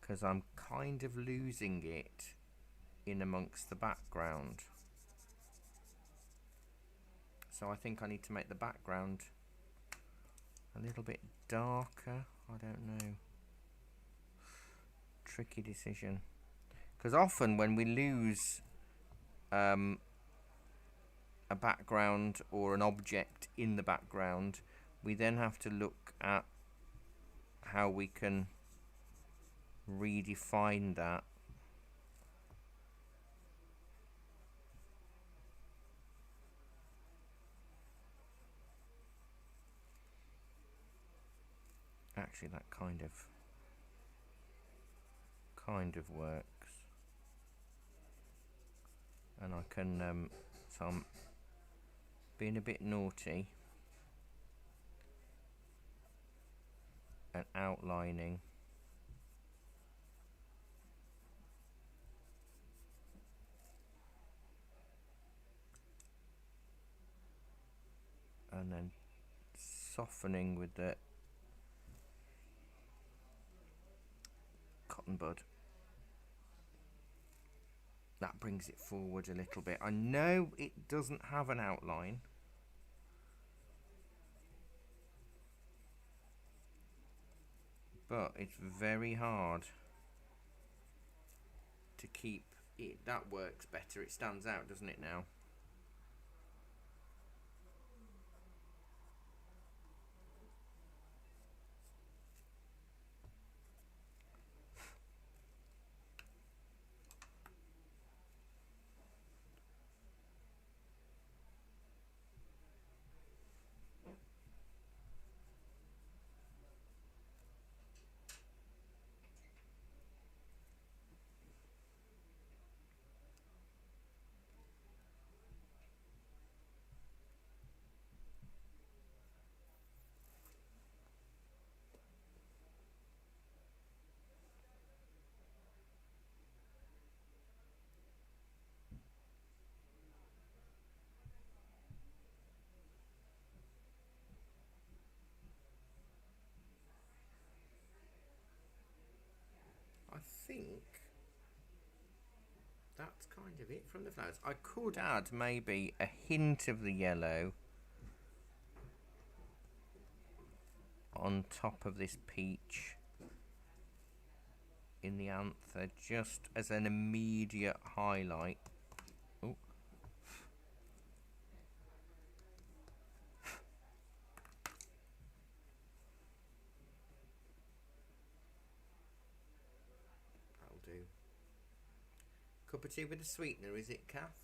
because I'm kind of losing it in amongst the background. So I think I need to make the background a little bit darker. I don't know. Tricky decision. Because often when we lose a background or an object in the background, we then have to look at how we can redefine that. Actually, that kind of works, and I can so I'm being a bit naughty and outlining. And then softening with the cotton bud. That brings it forward a little bit. I know it doesn't have an outline, but it's very hard to keep it. That works better. It stands out, doesn't it, now? I think that's kind of it from the flowers. I could add maybe a hint of the yellow on top of this peach in the anther, just as an immediate highlight. Oh. That'll do. Cup of tea with a sweetener, is it, Kath?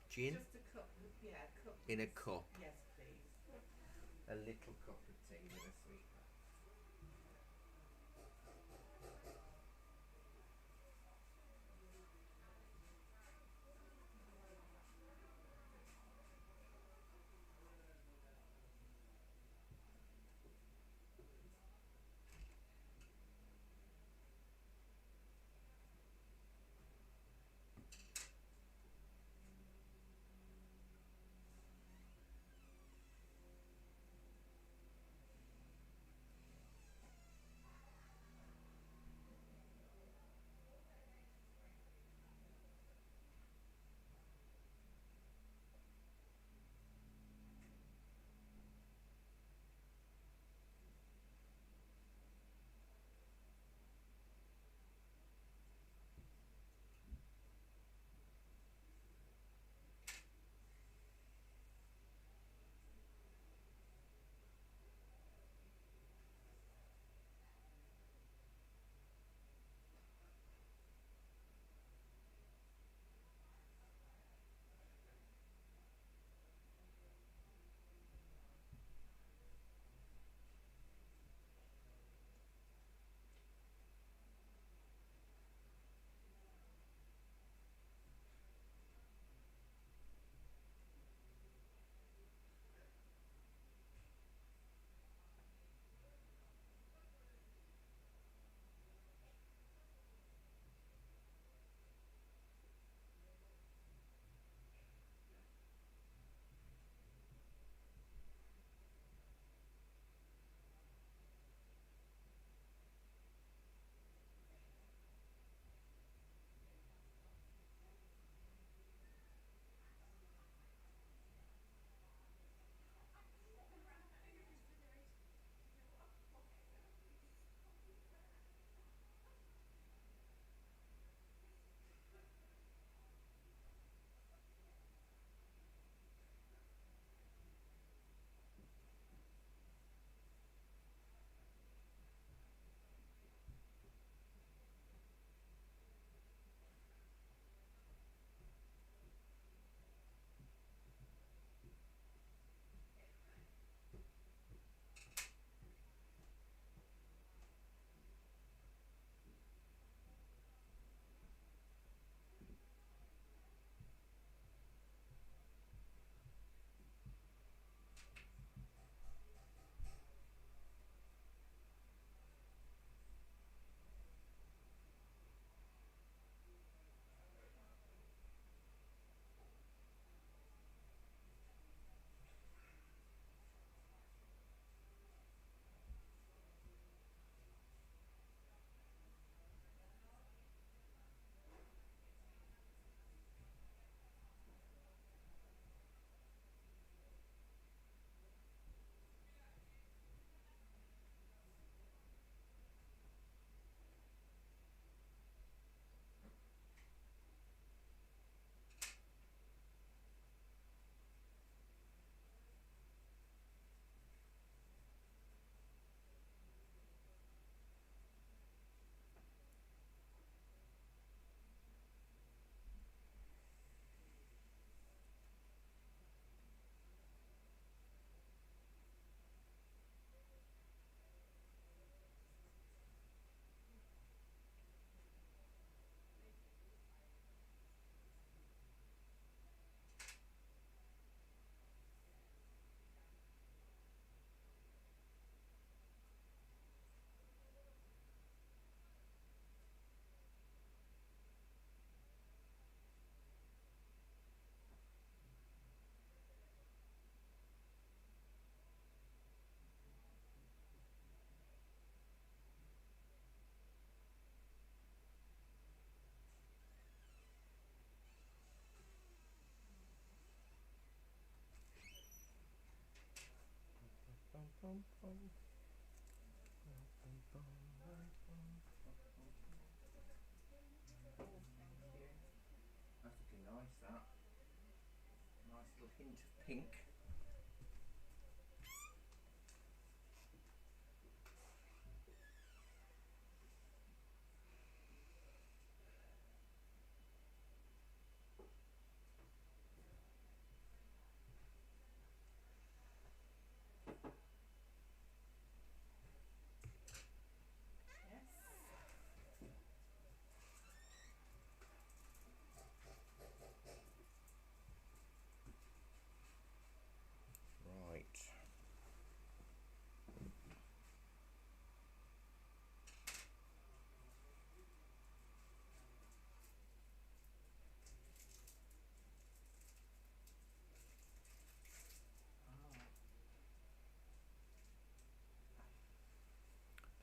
Gin? Just a cup. Yeah, cup. In a cup. Yes, please. A little cup of tea with a sweetener. Oh, thank you. That's looking nice, that. Nice little hint of pink. Yes. Right.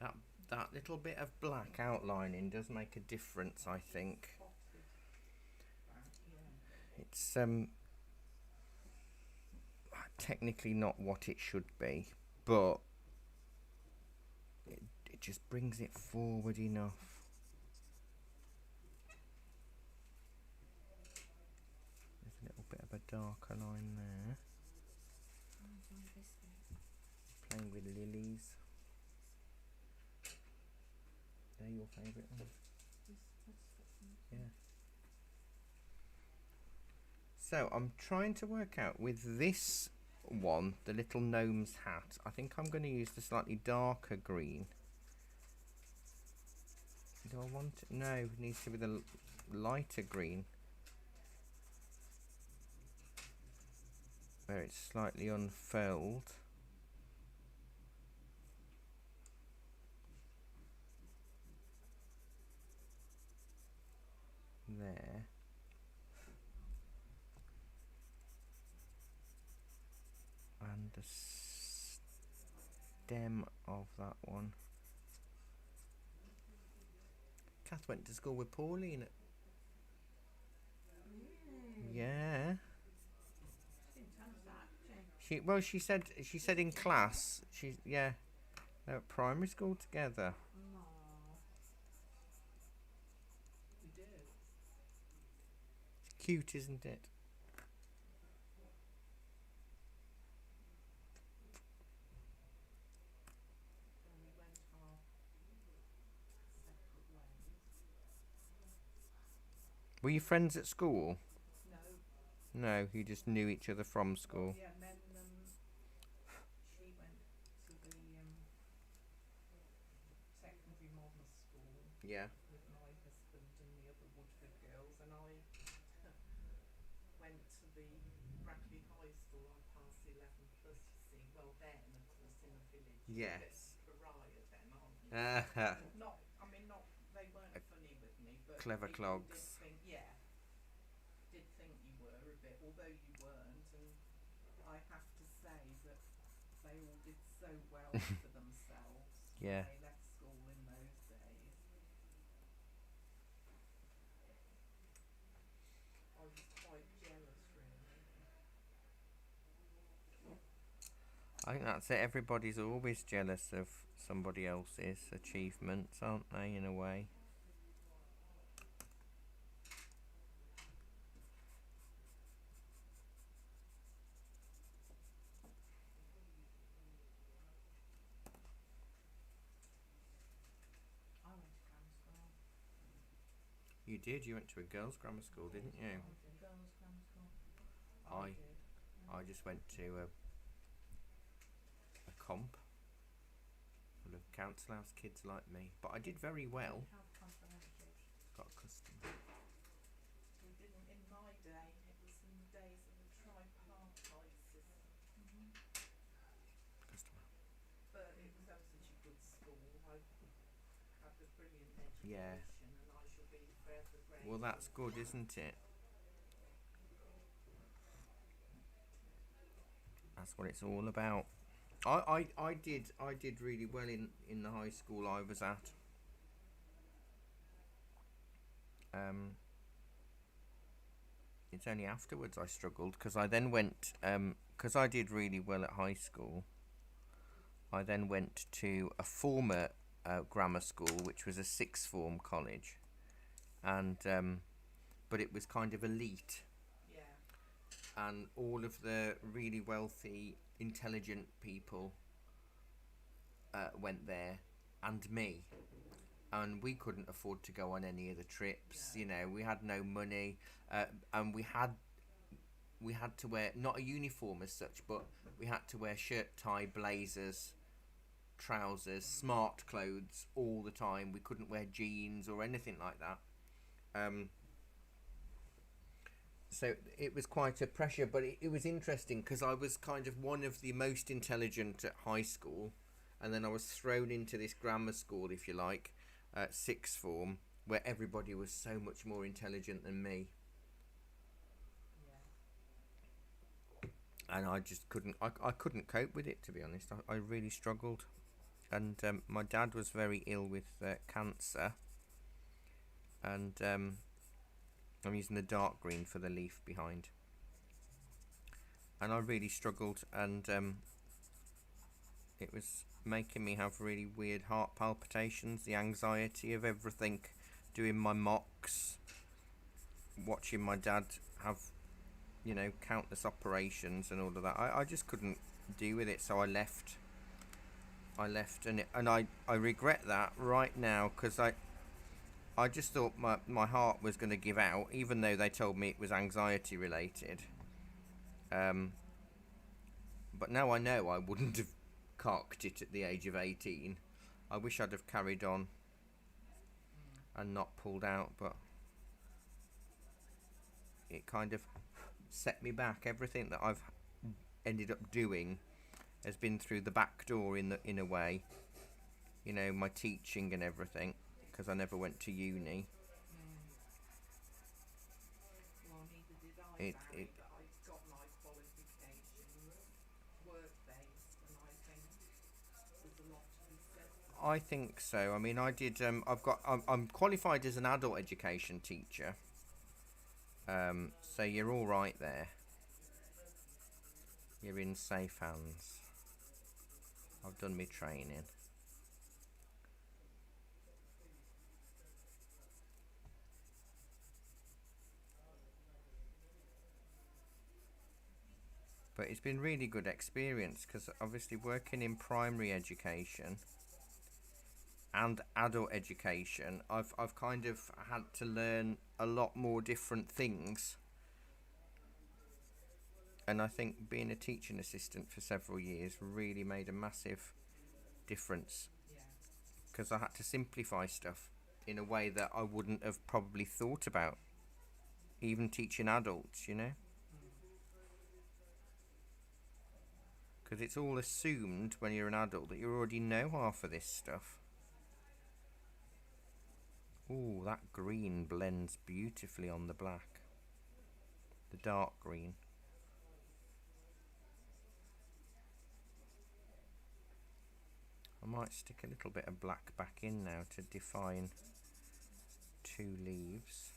Ah, That little bit of black outlining does make a difference, I think. spotted back, yeah. It's technically not what it should be, but it just brings it forward enough. There's a little bit of a darker line there. I find this bit. Playing with lilies. They're your favourite ones? Yeah. So I'm trying to work out with this one, the little gnome's hat. I think I'm going to use the slightly darker green. Do I want it? No, it needs to be the lighter green, where it's slightly unfurled. There. And the stem of that one. Kath went to school with Pauline. Yeah. She didn't tell us that, did she? She said in class. They're at primary school together. Aww. We do. It's cute, isn't it? Then we went our separate ways. Were you friends at school? No. No, you just knew each other from school. Yeah, and then she went to the secondary modern school Yeah. with my husband and the other Woodford girls, and I went to the Brackley High School. I passed 11 plus, you see. Well, then, of course, in a village, you're a bit Yes. pariah then, aren't you? Uh-huh. They weren't funny with me, but Clever people clogs. did think you were a bit, although you weren't, and I have to say that they all did so well for themselves Yeah. when they left school in those days. I was quite jealous, really. I think that's it. Everybody's always jealous of somebody else's achievements, aren't they, in a way? I went to grammar school. You did. You went to a girls' grammar school, didn't you? I did. Girls' grammar school. I- did. I just went to a comp full of council house kids like me, but I did very well. How comprehensive. Got a custom. We didn't in my day. It was in the days of the tripartite system. Customer. But it was such a good school. I had a brilliant education, Yeah. and I shall be forever grateful. Well, that's good, isn't it? That's what it's all about. I did really well in the high school I was at. It's only afterwards I struggled, because I then went, because I did really well at high school, I then went to a former grammar school, which was a sixth form college, and but it was kind of elite, Yeah. and all of the really wealthy, intelligent people went there, and me, and we couldn't afford to go on any of the trips. No. You know, we had no money, and we had to wear not a uniform as such, but we had to wear shirt, tie, blazers, trousers, smart clothes all the time. We couldn't wear jeans or anything like that. So it was quite a pressure, but it was interesting because I was kind of one of the most intelligent at high school, and then I was thrown into this grammar school, if you like, at sixth form, where everybody was so much more intelligent than me, Yeah. and I just couldn't. I couldn't cope with it, to be honest. I really struggled, and my dad was very ill with cancer, and I'm using the dark green for the leaf behind, and I really struggled, and it was making me have really weird heart palpitations, the anxiety of everything, doing my mocks, watching my dad have, you know, countless operations and all of that. I just couldn't deal with it, so I left. And I regret that right now, because I just thought my heart was going to give out, even though they told me it was anxiety related. But now I know I wouldn't have cocked it at the age of 18. I wish I'd have carried on and not pulled out, but it kind of set me back. Everything that I've ended up doing has been through the back door in a way. You know, my teaching and everything, because I never went to uni. Well, neither did I, It Barry, it but I've got my qualifications work-based, and I think there's a lot to be said for I that. think so. I mean, I did. I'm qualified as an adult education teacher. So you're all right there. You're in safe hands. I've done my training. But it's been really good experience, because obviously working in primary education and adult education, I've kind of had to learn a lot more different things. And I think being a teaching assistant for several years really made a massive difference, Yeah. because I had to simplify stuff in a way that I wouldn't have probably thought about, even teaching adults, you know? Because it's all assumed when you're an adult that you already know half of this stuff. Ooh, that green blends beautifully on the black. The dark green. I might stick a little bit of black back in now to define two leaves.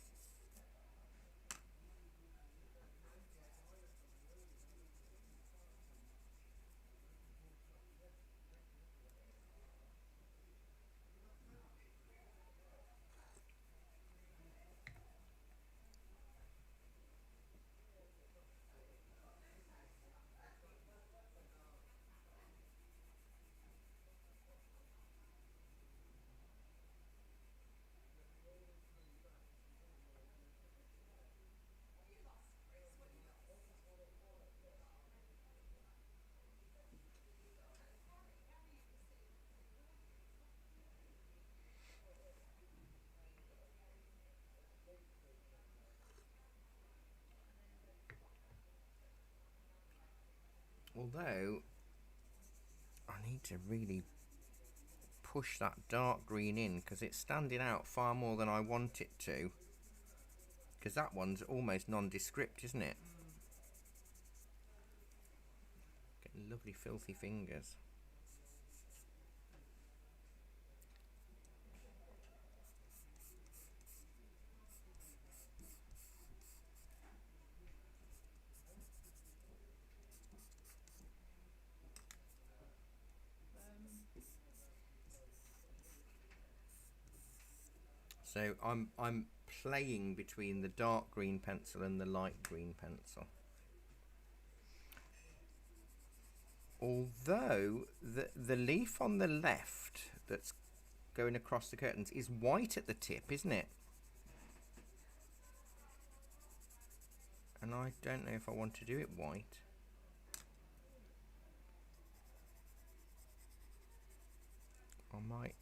Although, I need to really push that dark green in, because it's standing out far more than I want it to. Because that one's almost nondescript, isn't it? Getting lovely filthy fingers. So I'm playing between the dark green pencil and the light green pencil. Although the leaf on the left that's going across the curtains is white at the tip, isn't it? And I don't know if I want to do it white. I might.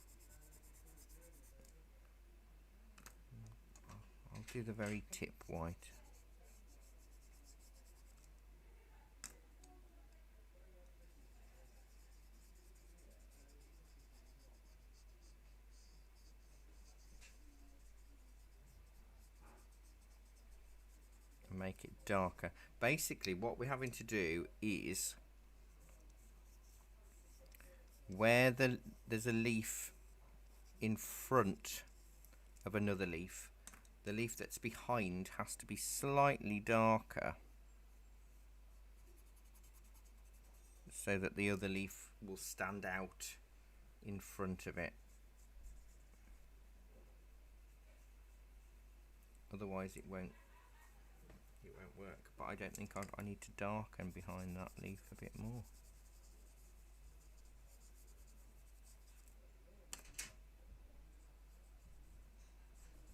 I'll do the very tip white. And make it darker. Basically, what we're having to do is where there's a leaf in front of another leaf, the leaf that's behind has to be slightly darker so that the other leaf will stand out in front of it. Otherwise it won't work. But I don't think I need to darken behind that leaf a bit more.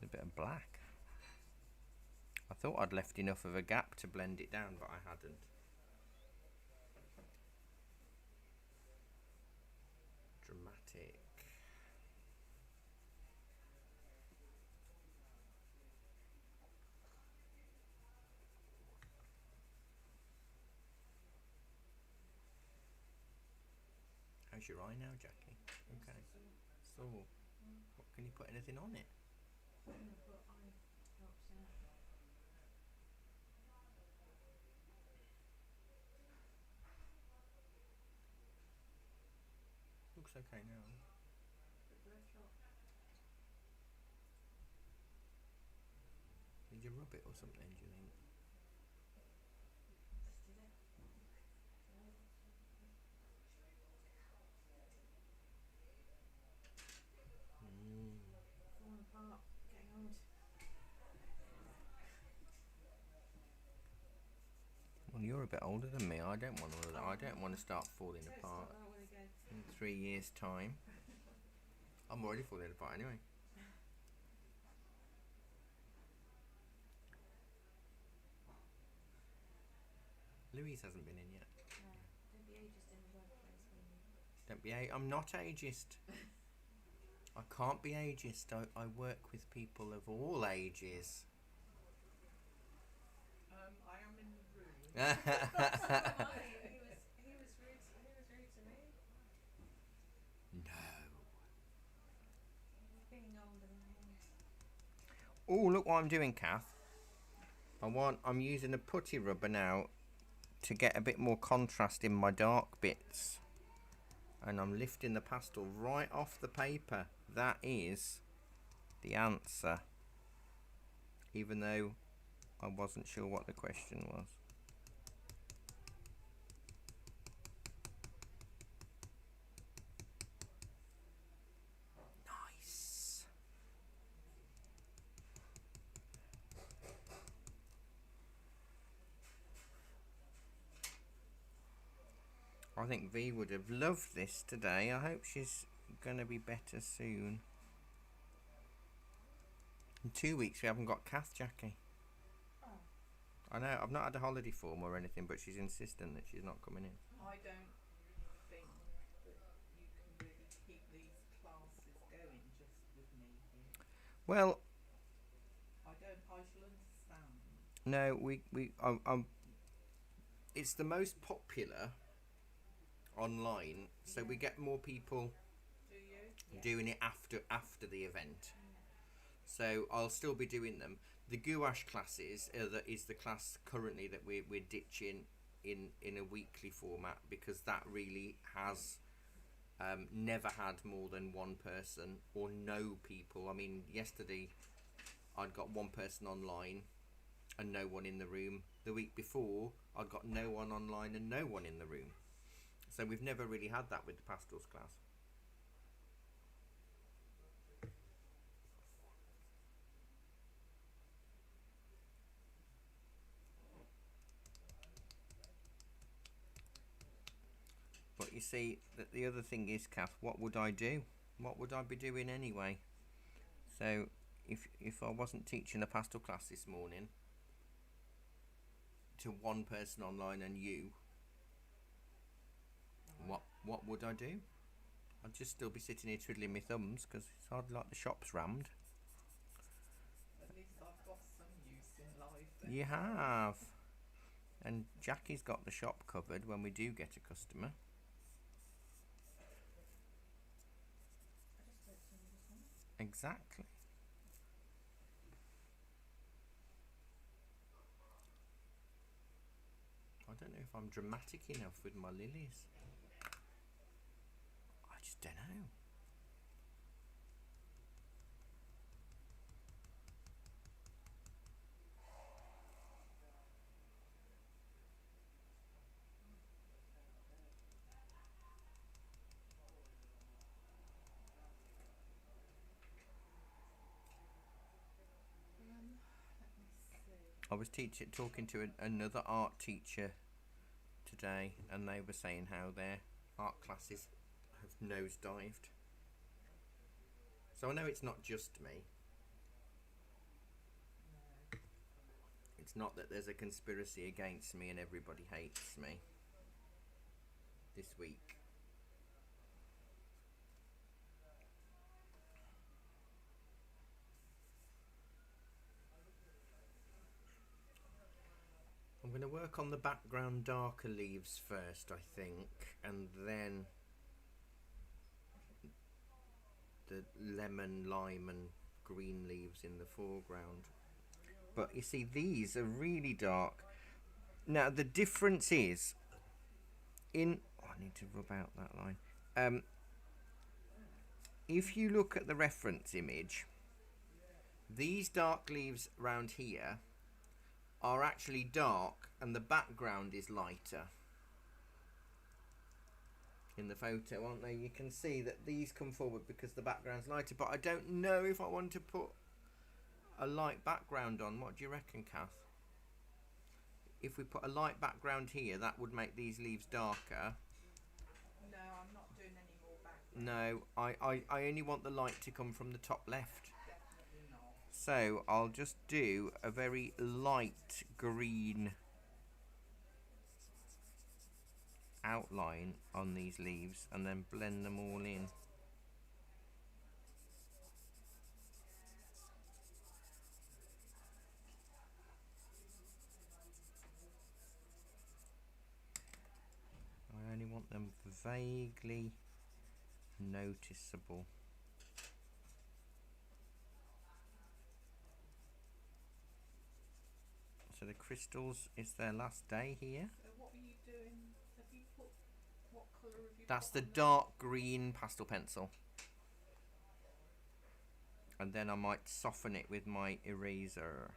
A bit of black. I thought I'd left enough of a gap to blend it down, but I hadn't. Dramatic. How's your eye now, Jackie? Okay. So, what, can you put anything on it? I'm gonna put eye drops in it. Looks okay now. The bloodshot. Did you rub it or something, do you think? Just did it. Falling apart. Getting old. Well, you're a bit older than me. I don't want to. I don't want to start falling Don't apart start that one again. in 3 years' time. I'm already falling apart anyway. Louise hasn't been in yet. No, don't be ageist in the workplace when you. Don't be. I'm not ageist. I can't be ageist. I work with people of all ages. I am in the room. He was rude. He was rude to me. No. Being older than him. Oh, look what I'm doing, Kath. I'm using a putty rubber now to get a bit more contrast in my dark bits. And I'm lifting the pastel right off the paper. That is the answer. Even though I wasn't sure what the question was. Nice. I think V would have loved this today. I hope she's going to be better soon. In 2 weeks we haven't got Kath, Jackie. Oh. I know, I've not had a holiday form or anything, but she's insistent that she's not coming in. I don't think that you can really keep these classes going just with me here. Well, I shall understand. no, it's the most popular online, so we get more people Do you? doing it after the event. So I'll still be doing them. The gouache classes is the class currently that we're ditching in a weekly format, because that really has never had more than one person or no people. I mean, yesterday I'd got one person online and no one in the room. The week before I'd got no one online and no one in the room. So we've never really had that with the pastels class. you see, the other thing is, Kath, what would I do? What would I be doing anyway? So, if I wasn't teaching a pastel class this morning to one person online and you, what would I do? I'd just still be sitting here twiddling my thumbs because it's hardly like the shop's rammed. At least I've got some use in life. Then. You have. And Jackie's got the shop covered when we do get a customer. I just spoke to him this morning. Exactly. I don't know if I'm dramatic enough with my lilies. I just don't know. Let me see. I was talking to another art teacher today, and they were saying how their art classes have nosedived. So I know it's not just me. No. It's not that there's a conspiracy against me and everybody hates me this week. I'm going to work on the background darker leaves first, I think, and then the lemon, lime and green leaves in the foreground. But you see, these are really dark. Now, the difference is in... Oh, I need to rub out that line. If you look at the reference image, these dark leaves around here are actually dark and the background is lighter in the photo, aren't they? You can see that these come forward because the background's lighter, but I don't know if I want to put a light background on. What do you reckon, Kath? If we put a light background here, that would make these leaves darker. No, I'm not doing any more background. No, I only want the light to come from the top left. Definitely not. So I'll just do a very light green outline on these leaves and then blend them all in. I only want them vaguely noticeable. So the crystals is their last day here. So what are you doing? Have you put... What colour have you That's put the on dark green pastel pencil. And then I might soften it with my eraser.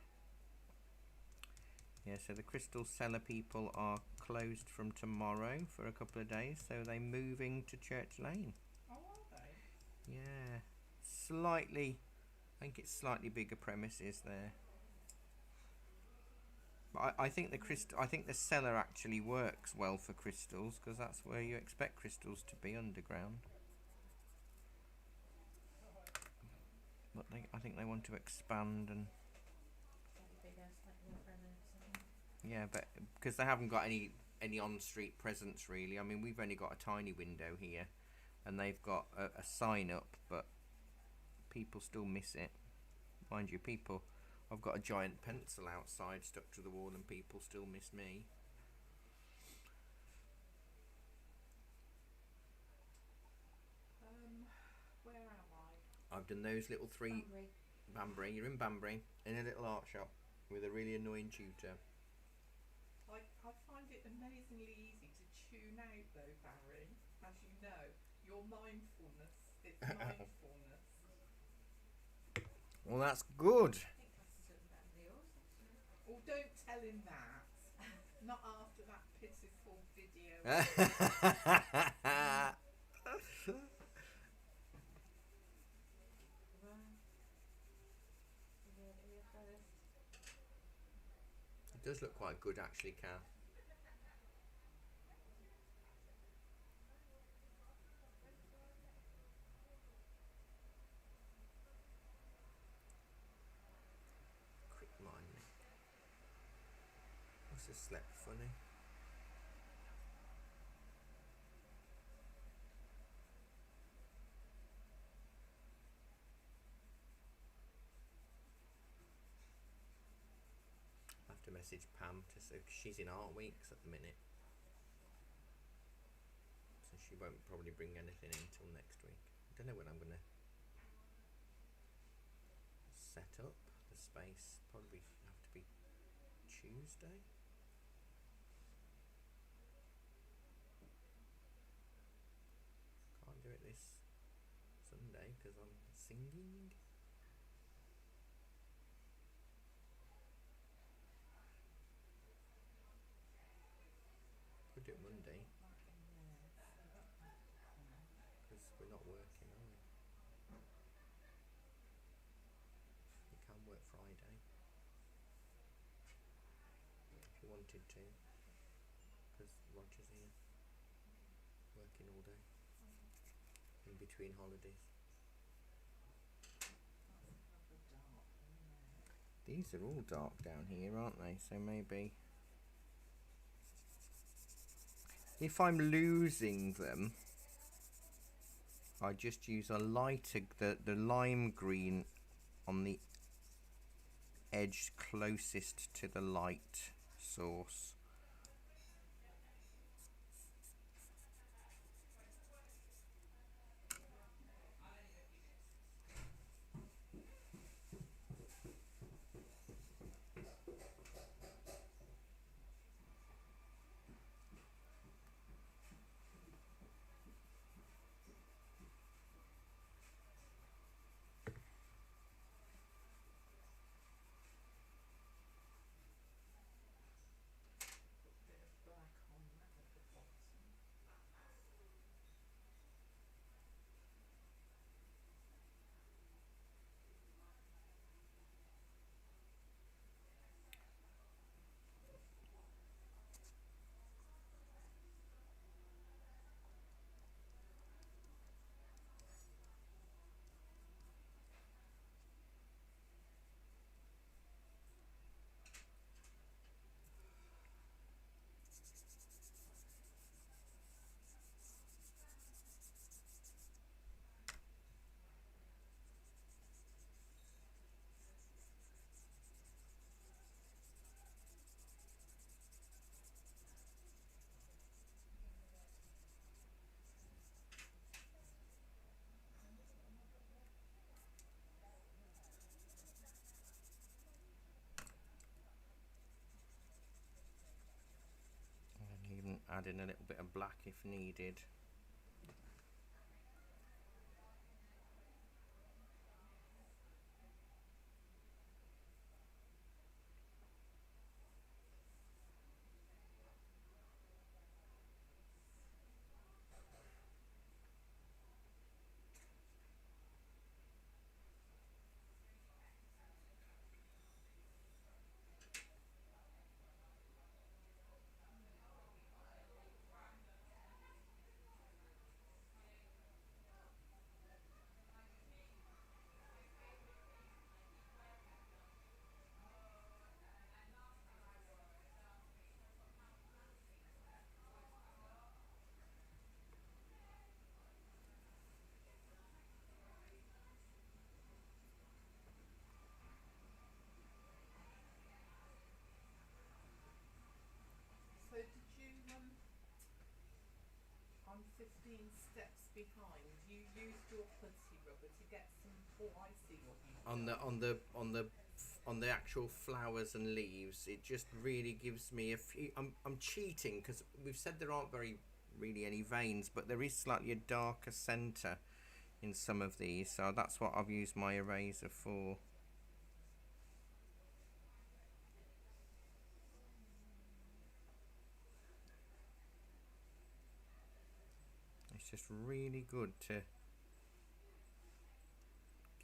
Yeah, so the Crystal Cellar people are closed from tomorrow for a couple of days, so they're moving to Church Lane. Oh, are they? Yeah, slightly, I think it's slightly bigger premises there. But I think I think the cellar actually works well for crystals because that's where you expect crystals to be, underground. But I think they want to expand and Slightly bigger, slightly more premises. yeah, but because they haven't got any on-street presence really. I mean, we've only got a tiny window here, and they've got a sign up, but people still miss it. Mind you, I've got a giant pencil outside stuck to the wall, and people still miss me. Where am I? I've done those little three. Banbury. You're in Banbury, in a little art shop with a really annoying tutor. I find it amazingly easy to tune out though, Barry. As you know, your mindfulness, it's mindfulness. Well, that's good. I think Cass is looking better than yours, actually. Oh, don't tell him that. Not after that pitiful video. It does look quite good actually, Cal. just slept funny. I have to message Pam to say, 'cause she's in art weeks at the minute, so she won't probably bring anything in until next week. I don't know when I'm gonna set up the space. Probably have to be Tuesday. Can't do it this Sunday because I'm singing. Could do it Monday because we're not working, are we? You can work Friday if you wanted to, because Roger's here working all day in between holidays. These are all dark down here, aren't they? So maybe if I'm losing them, I just use a lighter, the lime green on the edge closest to the light source. And even add in a little bit of black if needed. So did you, I'm 15 steps behind, you used your putty rubber to get some, oh I see what you've On done. on the actual flowers and leaves, it just really gives me a few. I'm cheating because we've said there aren't really any veins, but there is slightly a darker centre in some of these, so that's what I've used my eraser for. It's just really good to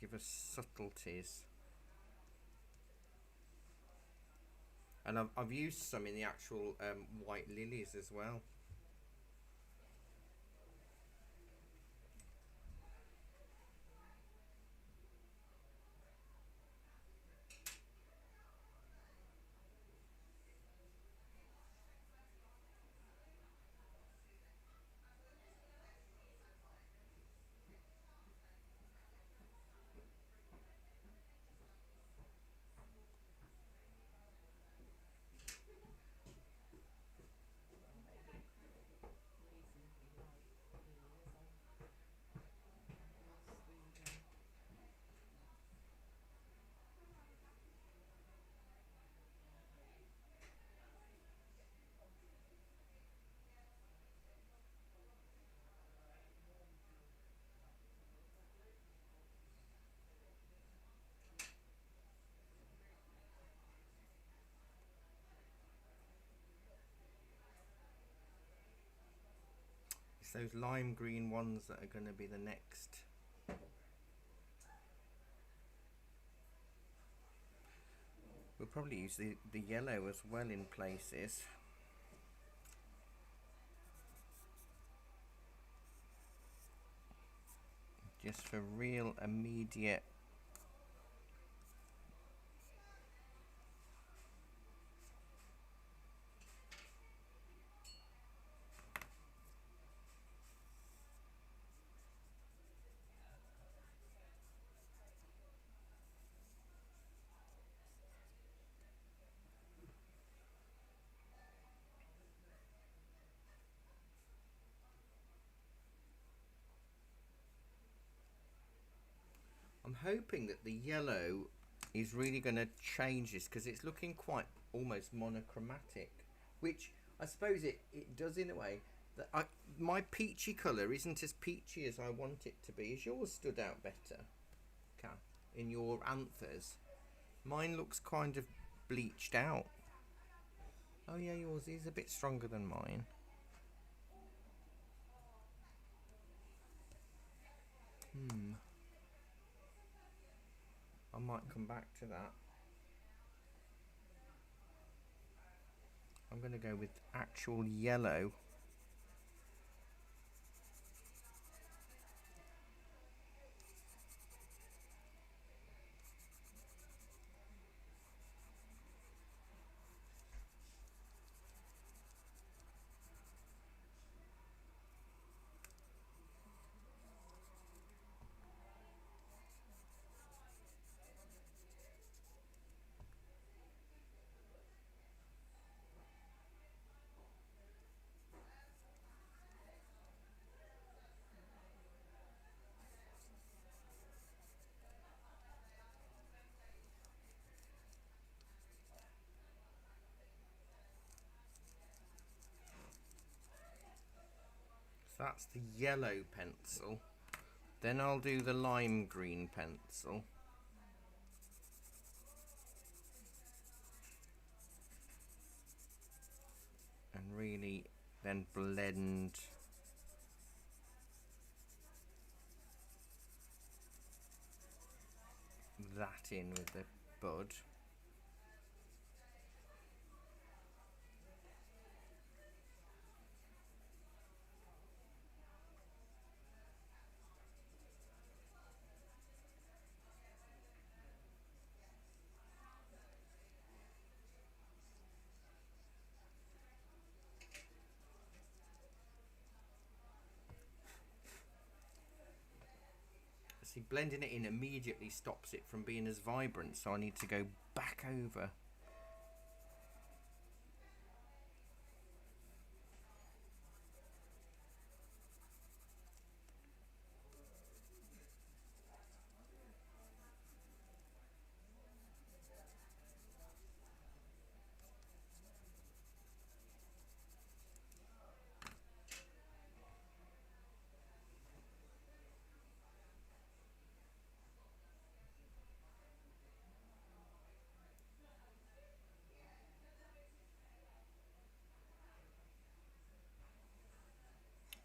give us subtleties. And I've used some in the actual white lilies as well. It's those lime green ones that are going to be the next. We'll probably use the yellow as well in places. Just for real immediate. I'm hoping that the yellow is really going to change this, because it's looking quite almost monochromatic, which I suppose it does in a way. That my peachy colour isn't as peachy as I want it to be. Is yours stood out better, Kath, in your anthers? Mine looks kind of bleached out. Oh yeah, yours is a bit stronger than mine. I might come back to that. I'm going to go with actual yellow. So that's the yellow pencil. Then I'll do the lime green pencil. And really then blend that in with the bud. See, blending it in immediately stops it from being as vibrant, so I need to go back over.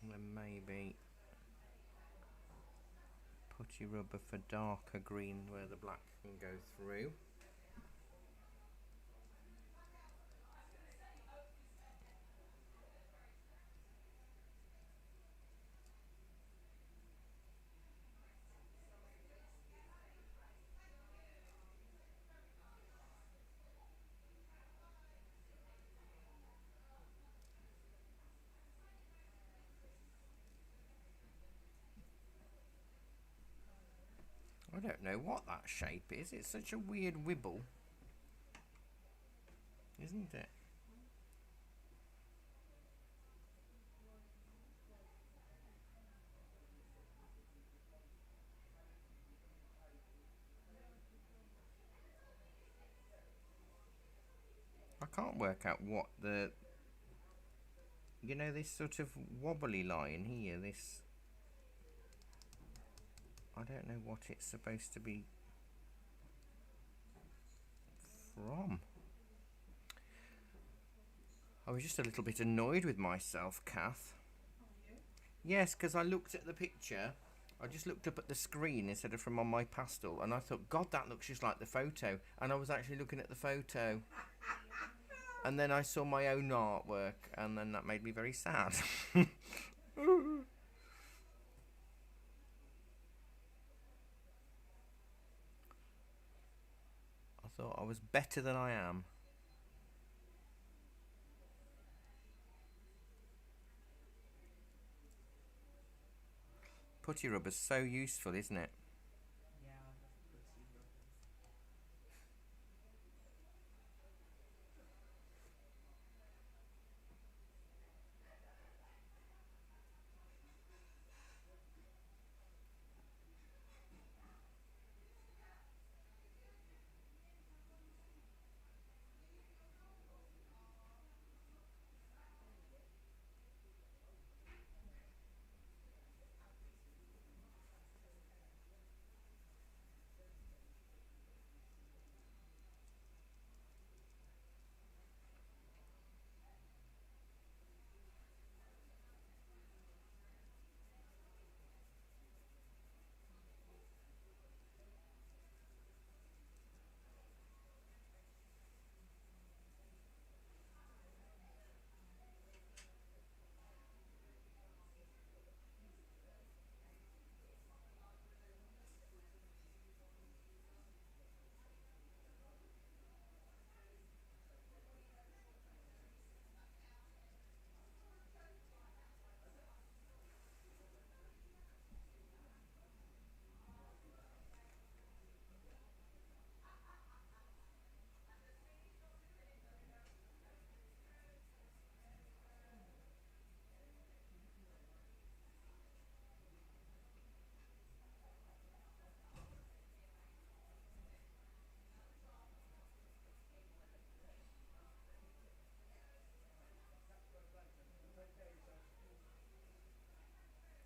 And then maybe putty rubber for darker green where the black can go through. I don't know what that shape is. It's such a weird wibble, isn't it? I can't work out what the, you know, this sort of wobbly line here, this, I don't know what it's supposed to be from. I was just a little bit annoyed with myself, Kath. Are you? Yes, because I looked at the picture. I just looked up at the screen instead of from on my pastel, and I thought, God, that looks just like the photo. And I was actually looking at the photo. And then I saw my own artwork, and then that made me very sad. I thought I was better than I am. Putty rubber's so useful, isn't it? Yeah, I love putty rubbers.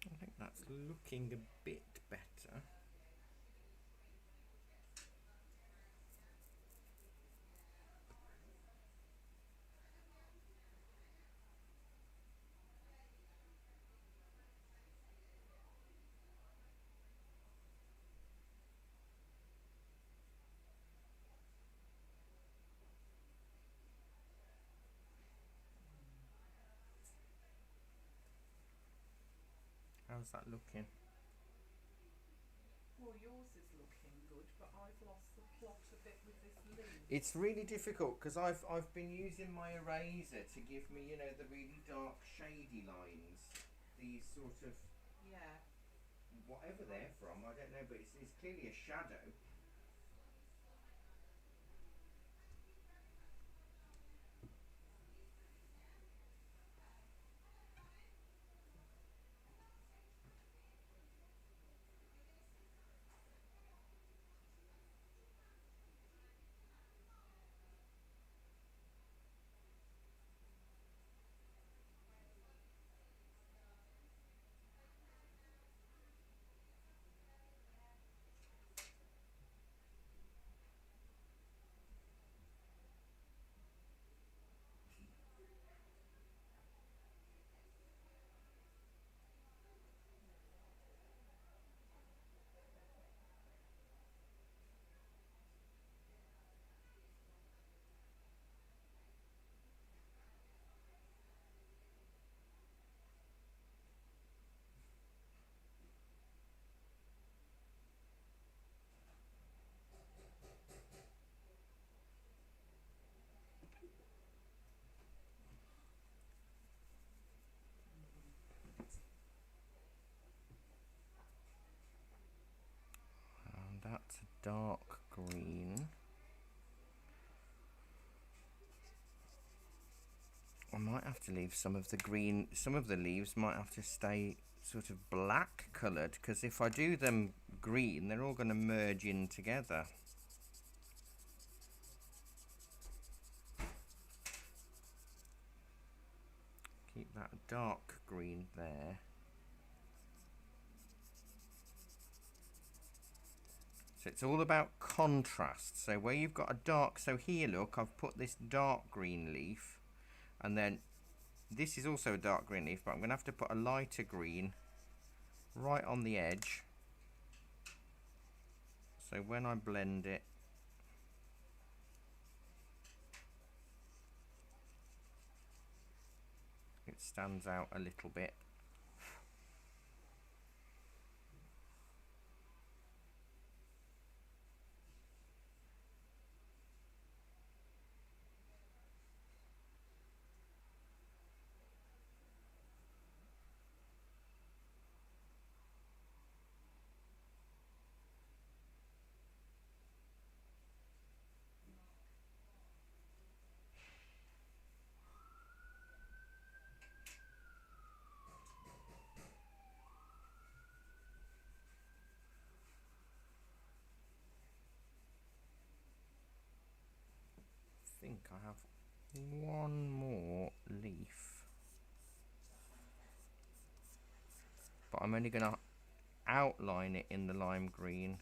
I think that's looking a bit better. How's that looking? Well, yours is looking good, but I've lost the plot a bit with this leaf. It's really difficult because I've been using my eraser to give me, you know, the really dark shady lines. These sort of, Yeah. whatever they're from, I don't know, but it's clearly a shadow. And that's a dark green. I might have to leave some of the green, some of the leaves might have to stay sort of black coloured, because if I do them green, they're all going to merge in together. Keep that dark green there. So it's all about contrast. So where you've got a dark, so here look, I've put this dark green leaf, and then This is also a dark green leaf, but I'm going to have to put a lighter green right on the edge. So when I blend it, it stands out a little bit. I think I have one more leaf, but I'm only going to outline it in the lime green.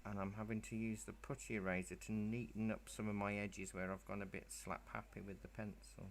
And I'm having to use the putty eraser to neaten up some of my edges where I've gone a bit slap happy with the pencil.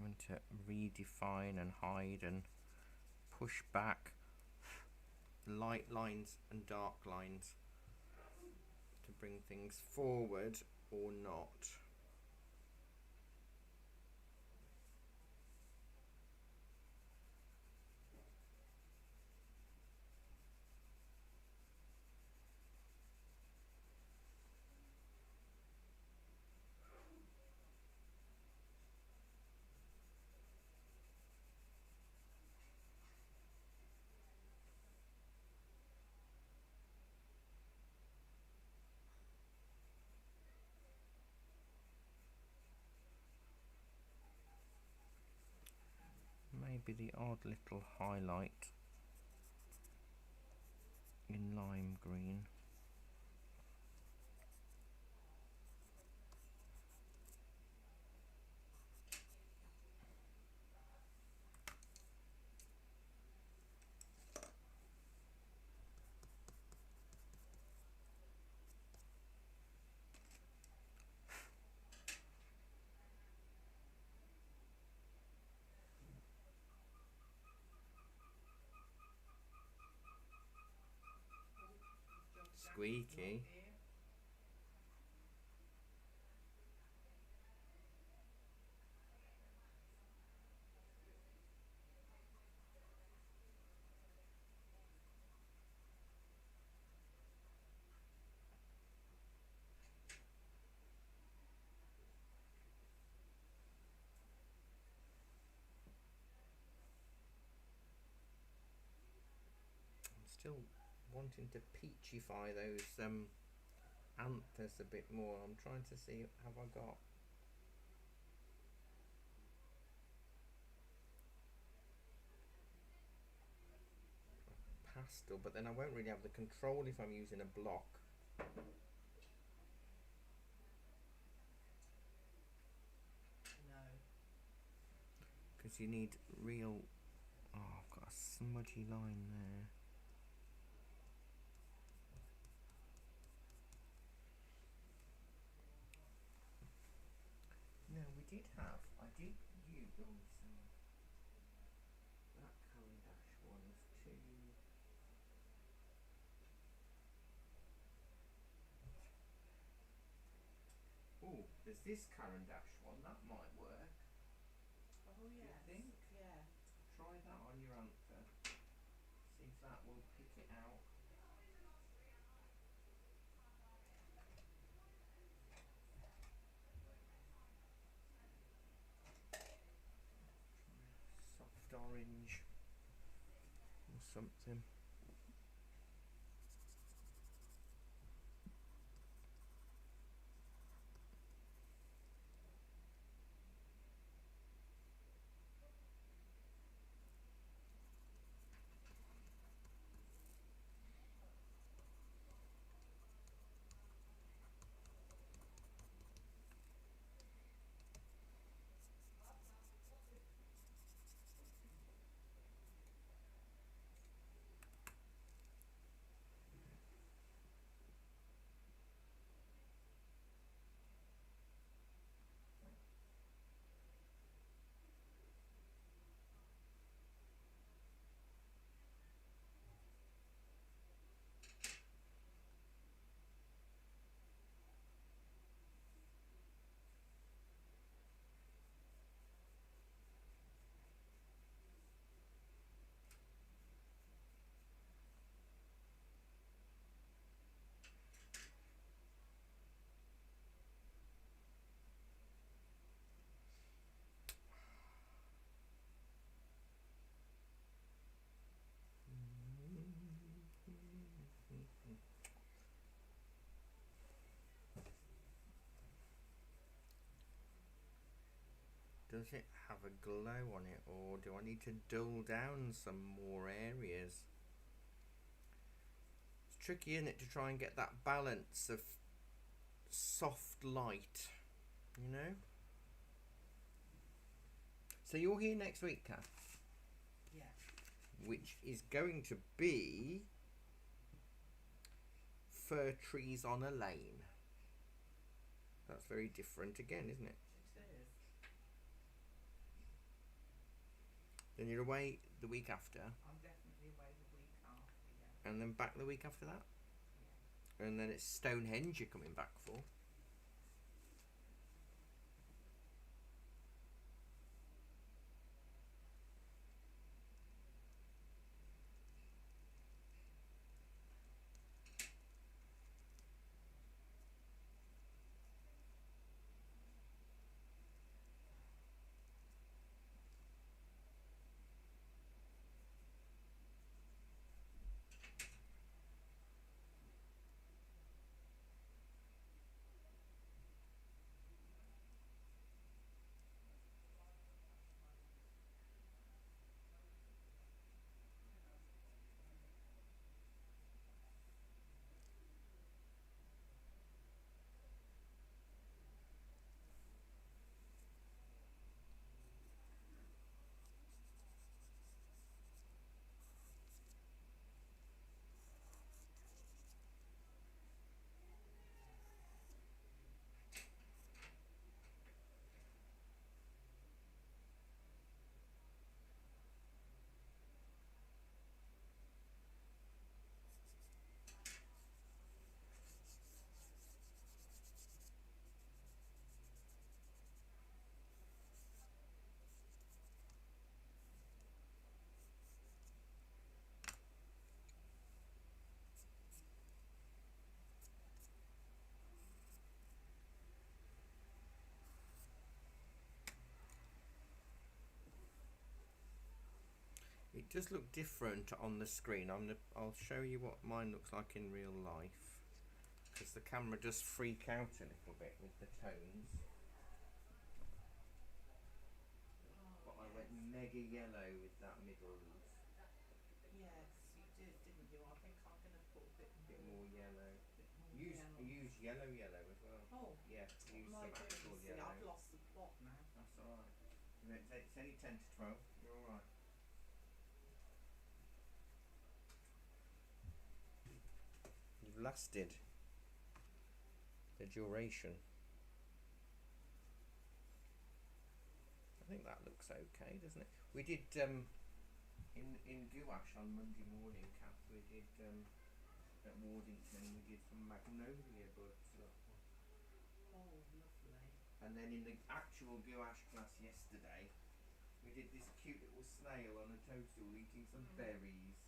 I'm going to redefine and hide and push back light lines and dark lines to bring things forward or not. Maybe the odd little highlight in lime green. Squeaky. I'm still wanting to peachify those anthers a bit more. I'm trying to see, have I got pastel, but then I won't really have the control if I'm using a block. No. Because you need real... Oh, I've got a smudgy line there. No, we did have... I did use some black Caran d'Ache ones to... There's this Carandash one that might work. Oh yes. think? Yeah. Try that on your anther. See if that will pick it out. Soft orange or something. Does it have a glow on it, or do I need to dull down some more areas? It's tricky, isn't it, to try and get that balance of soft light, you know? So you're here next week, Kath? Yeah. Which is going to be Fir Trees on a Lane. That's very different again, isn't it? It is. Then you're away the week after, I'm definitely away the week after. Yeah. and then back the week after that, Yeah. and then it's Stonehenge you're coming back for. It does look different on the screen. I'll show you what mine looks like in real life, because the camera does freak out a little bit with the tones. But I went mega yellow with that middle leaf. Yes, you did, didn't you? I think I'm going to put a bit More yellow. bit more Use yellow. yellow as well. Oh, Yeah, use what am I some doing? actual See, yellow. I've lost the plot now. That's alright. It's only 10 to 12. You're alright. You've lasted the duration. I think that looks okay, doesn't it? We did in gouache on Monday morning, Kath. We did at Wardington. We did some magnolia buds. Look. Oh, lovely. And then in the actual gouache class yesterday, we did this cute little snail on a toadstool eating some berries.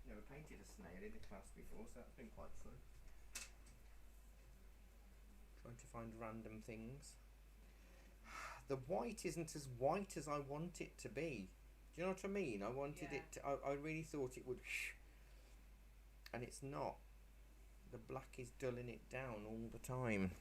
Never painted a snail in a class before, so that's been quite fun. Trying to find random things. The white isn't as white as I want it to be. Do you know what I mean? I wanted Yeah. it to, I really thought it would, and it's not. The black is dulling it down all the time.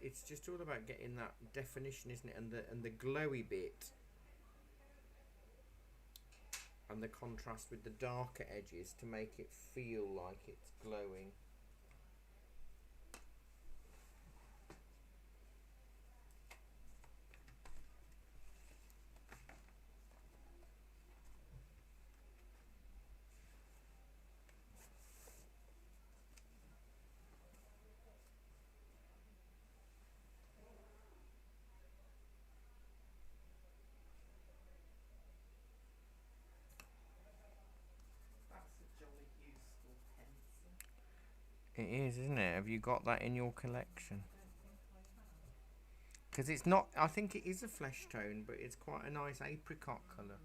It's just all about getting that definition, isn't it? And the glowy bit, and the contrast with the darker edges to make it feel like it's glowing. That's a jolly useful pencil. It is, isn't it? Have you got that in your collection? I don't think I have. Because it's not, I think it is a flesh tone, but it's quite a nice apricot colour.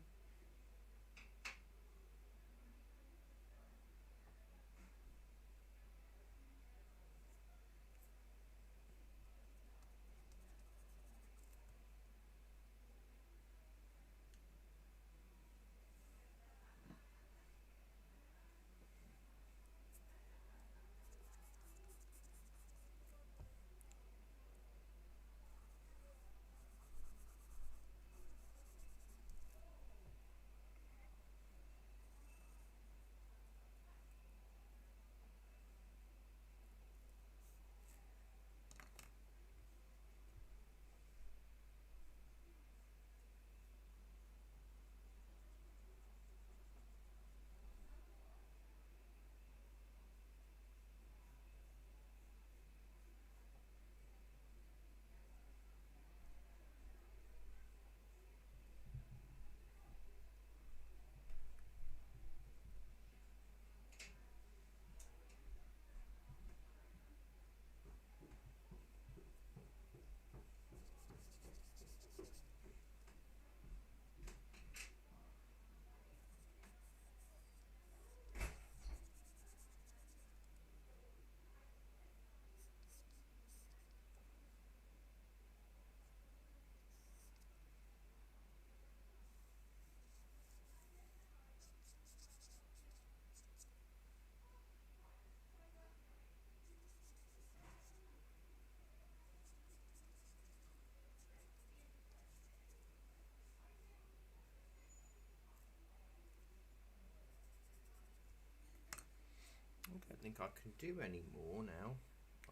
I don't think I can do any more now.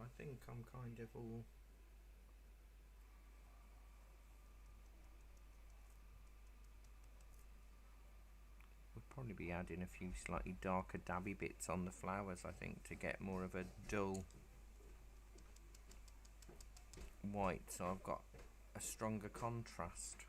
I think I'm kind of all... We'll probably be adding a few slightly darker dabby bits on the flowers, I think, to get more of a dull white, so I've got a stronger contrast.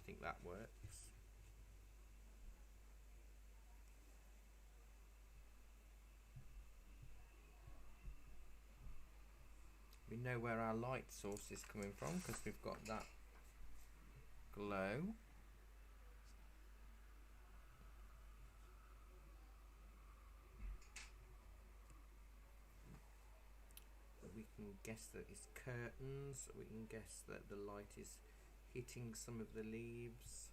think that works. We know where our light source is coming from because we've got that glow. We can guess that it's curtains. We can guess that the light is hitting some of the leaves.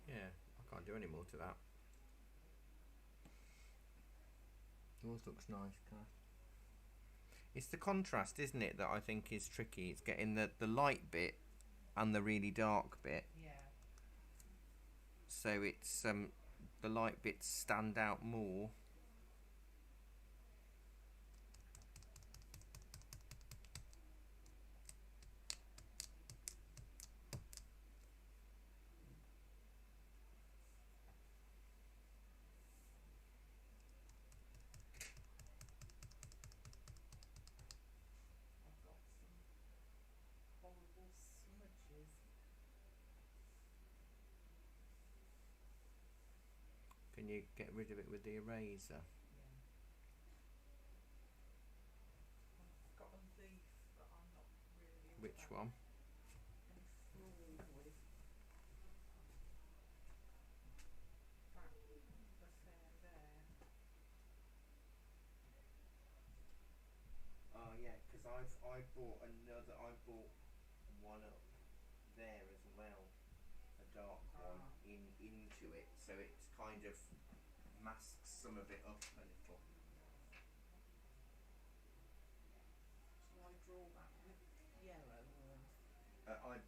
Yeah, I can't do any more to that. Yours looks nice, Claire. It's the contrast, isn't it, that I think is tricky. It's getting the light bit and the really dark bit. Yeah. So it's the light bits stand out more. I've got some horrible smudges. Can you get rid of it with the eraser? Yeah. I've got a leaf that I'm not really all Which that one? enthralled with. That affair there. Oh yeah, because I bought one up there as well, a dark one into it, so it kind of masks some of it up a little. Shall I draw that with yellow or?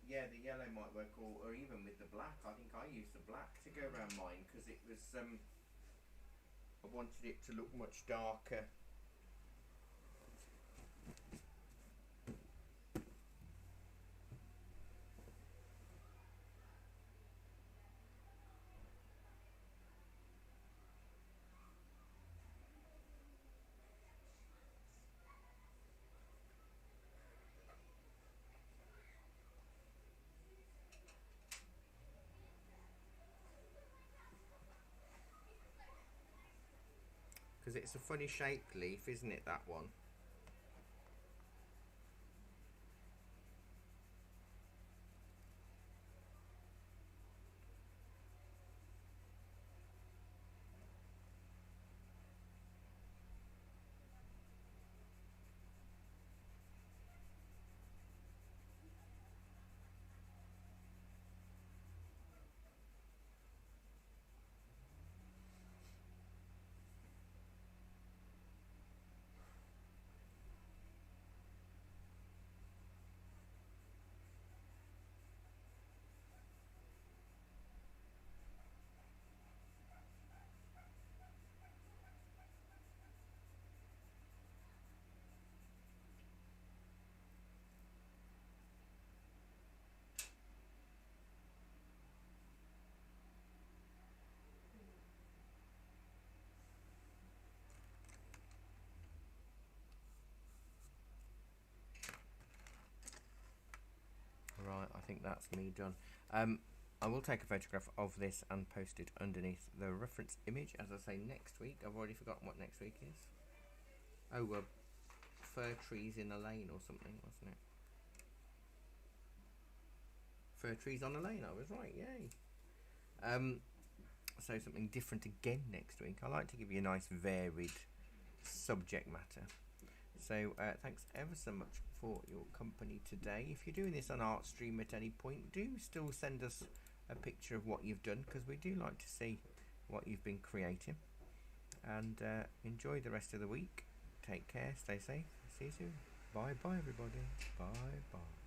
Yeah, the yellow might work, or even with the black. I think I used the black to go around mine because it was I wanted it to look much darker. Because it's a funny shaped leaf, isn't it, that one? Right, I think that's me done. I will take a photograph of this and post it underneath the reference image. As I say, next week, I've already forgotten what next week is. Oh, fir trees in a lane or something, wasn't it? Fir trees on a lane, I was right, yay. So something different again next week. I like to give you a nice varied subject matter. So thanks ever so much for your company today. If you're doing this on ArtStream at any point, do still send us a picture of what you've done, because we do like to see what you've been creating. And enjoy the rest of the week. Take care, stay safe, see you soon. Bye bye everybody. Bye bye.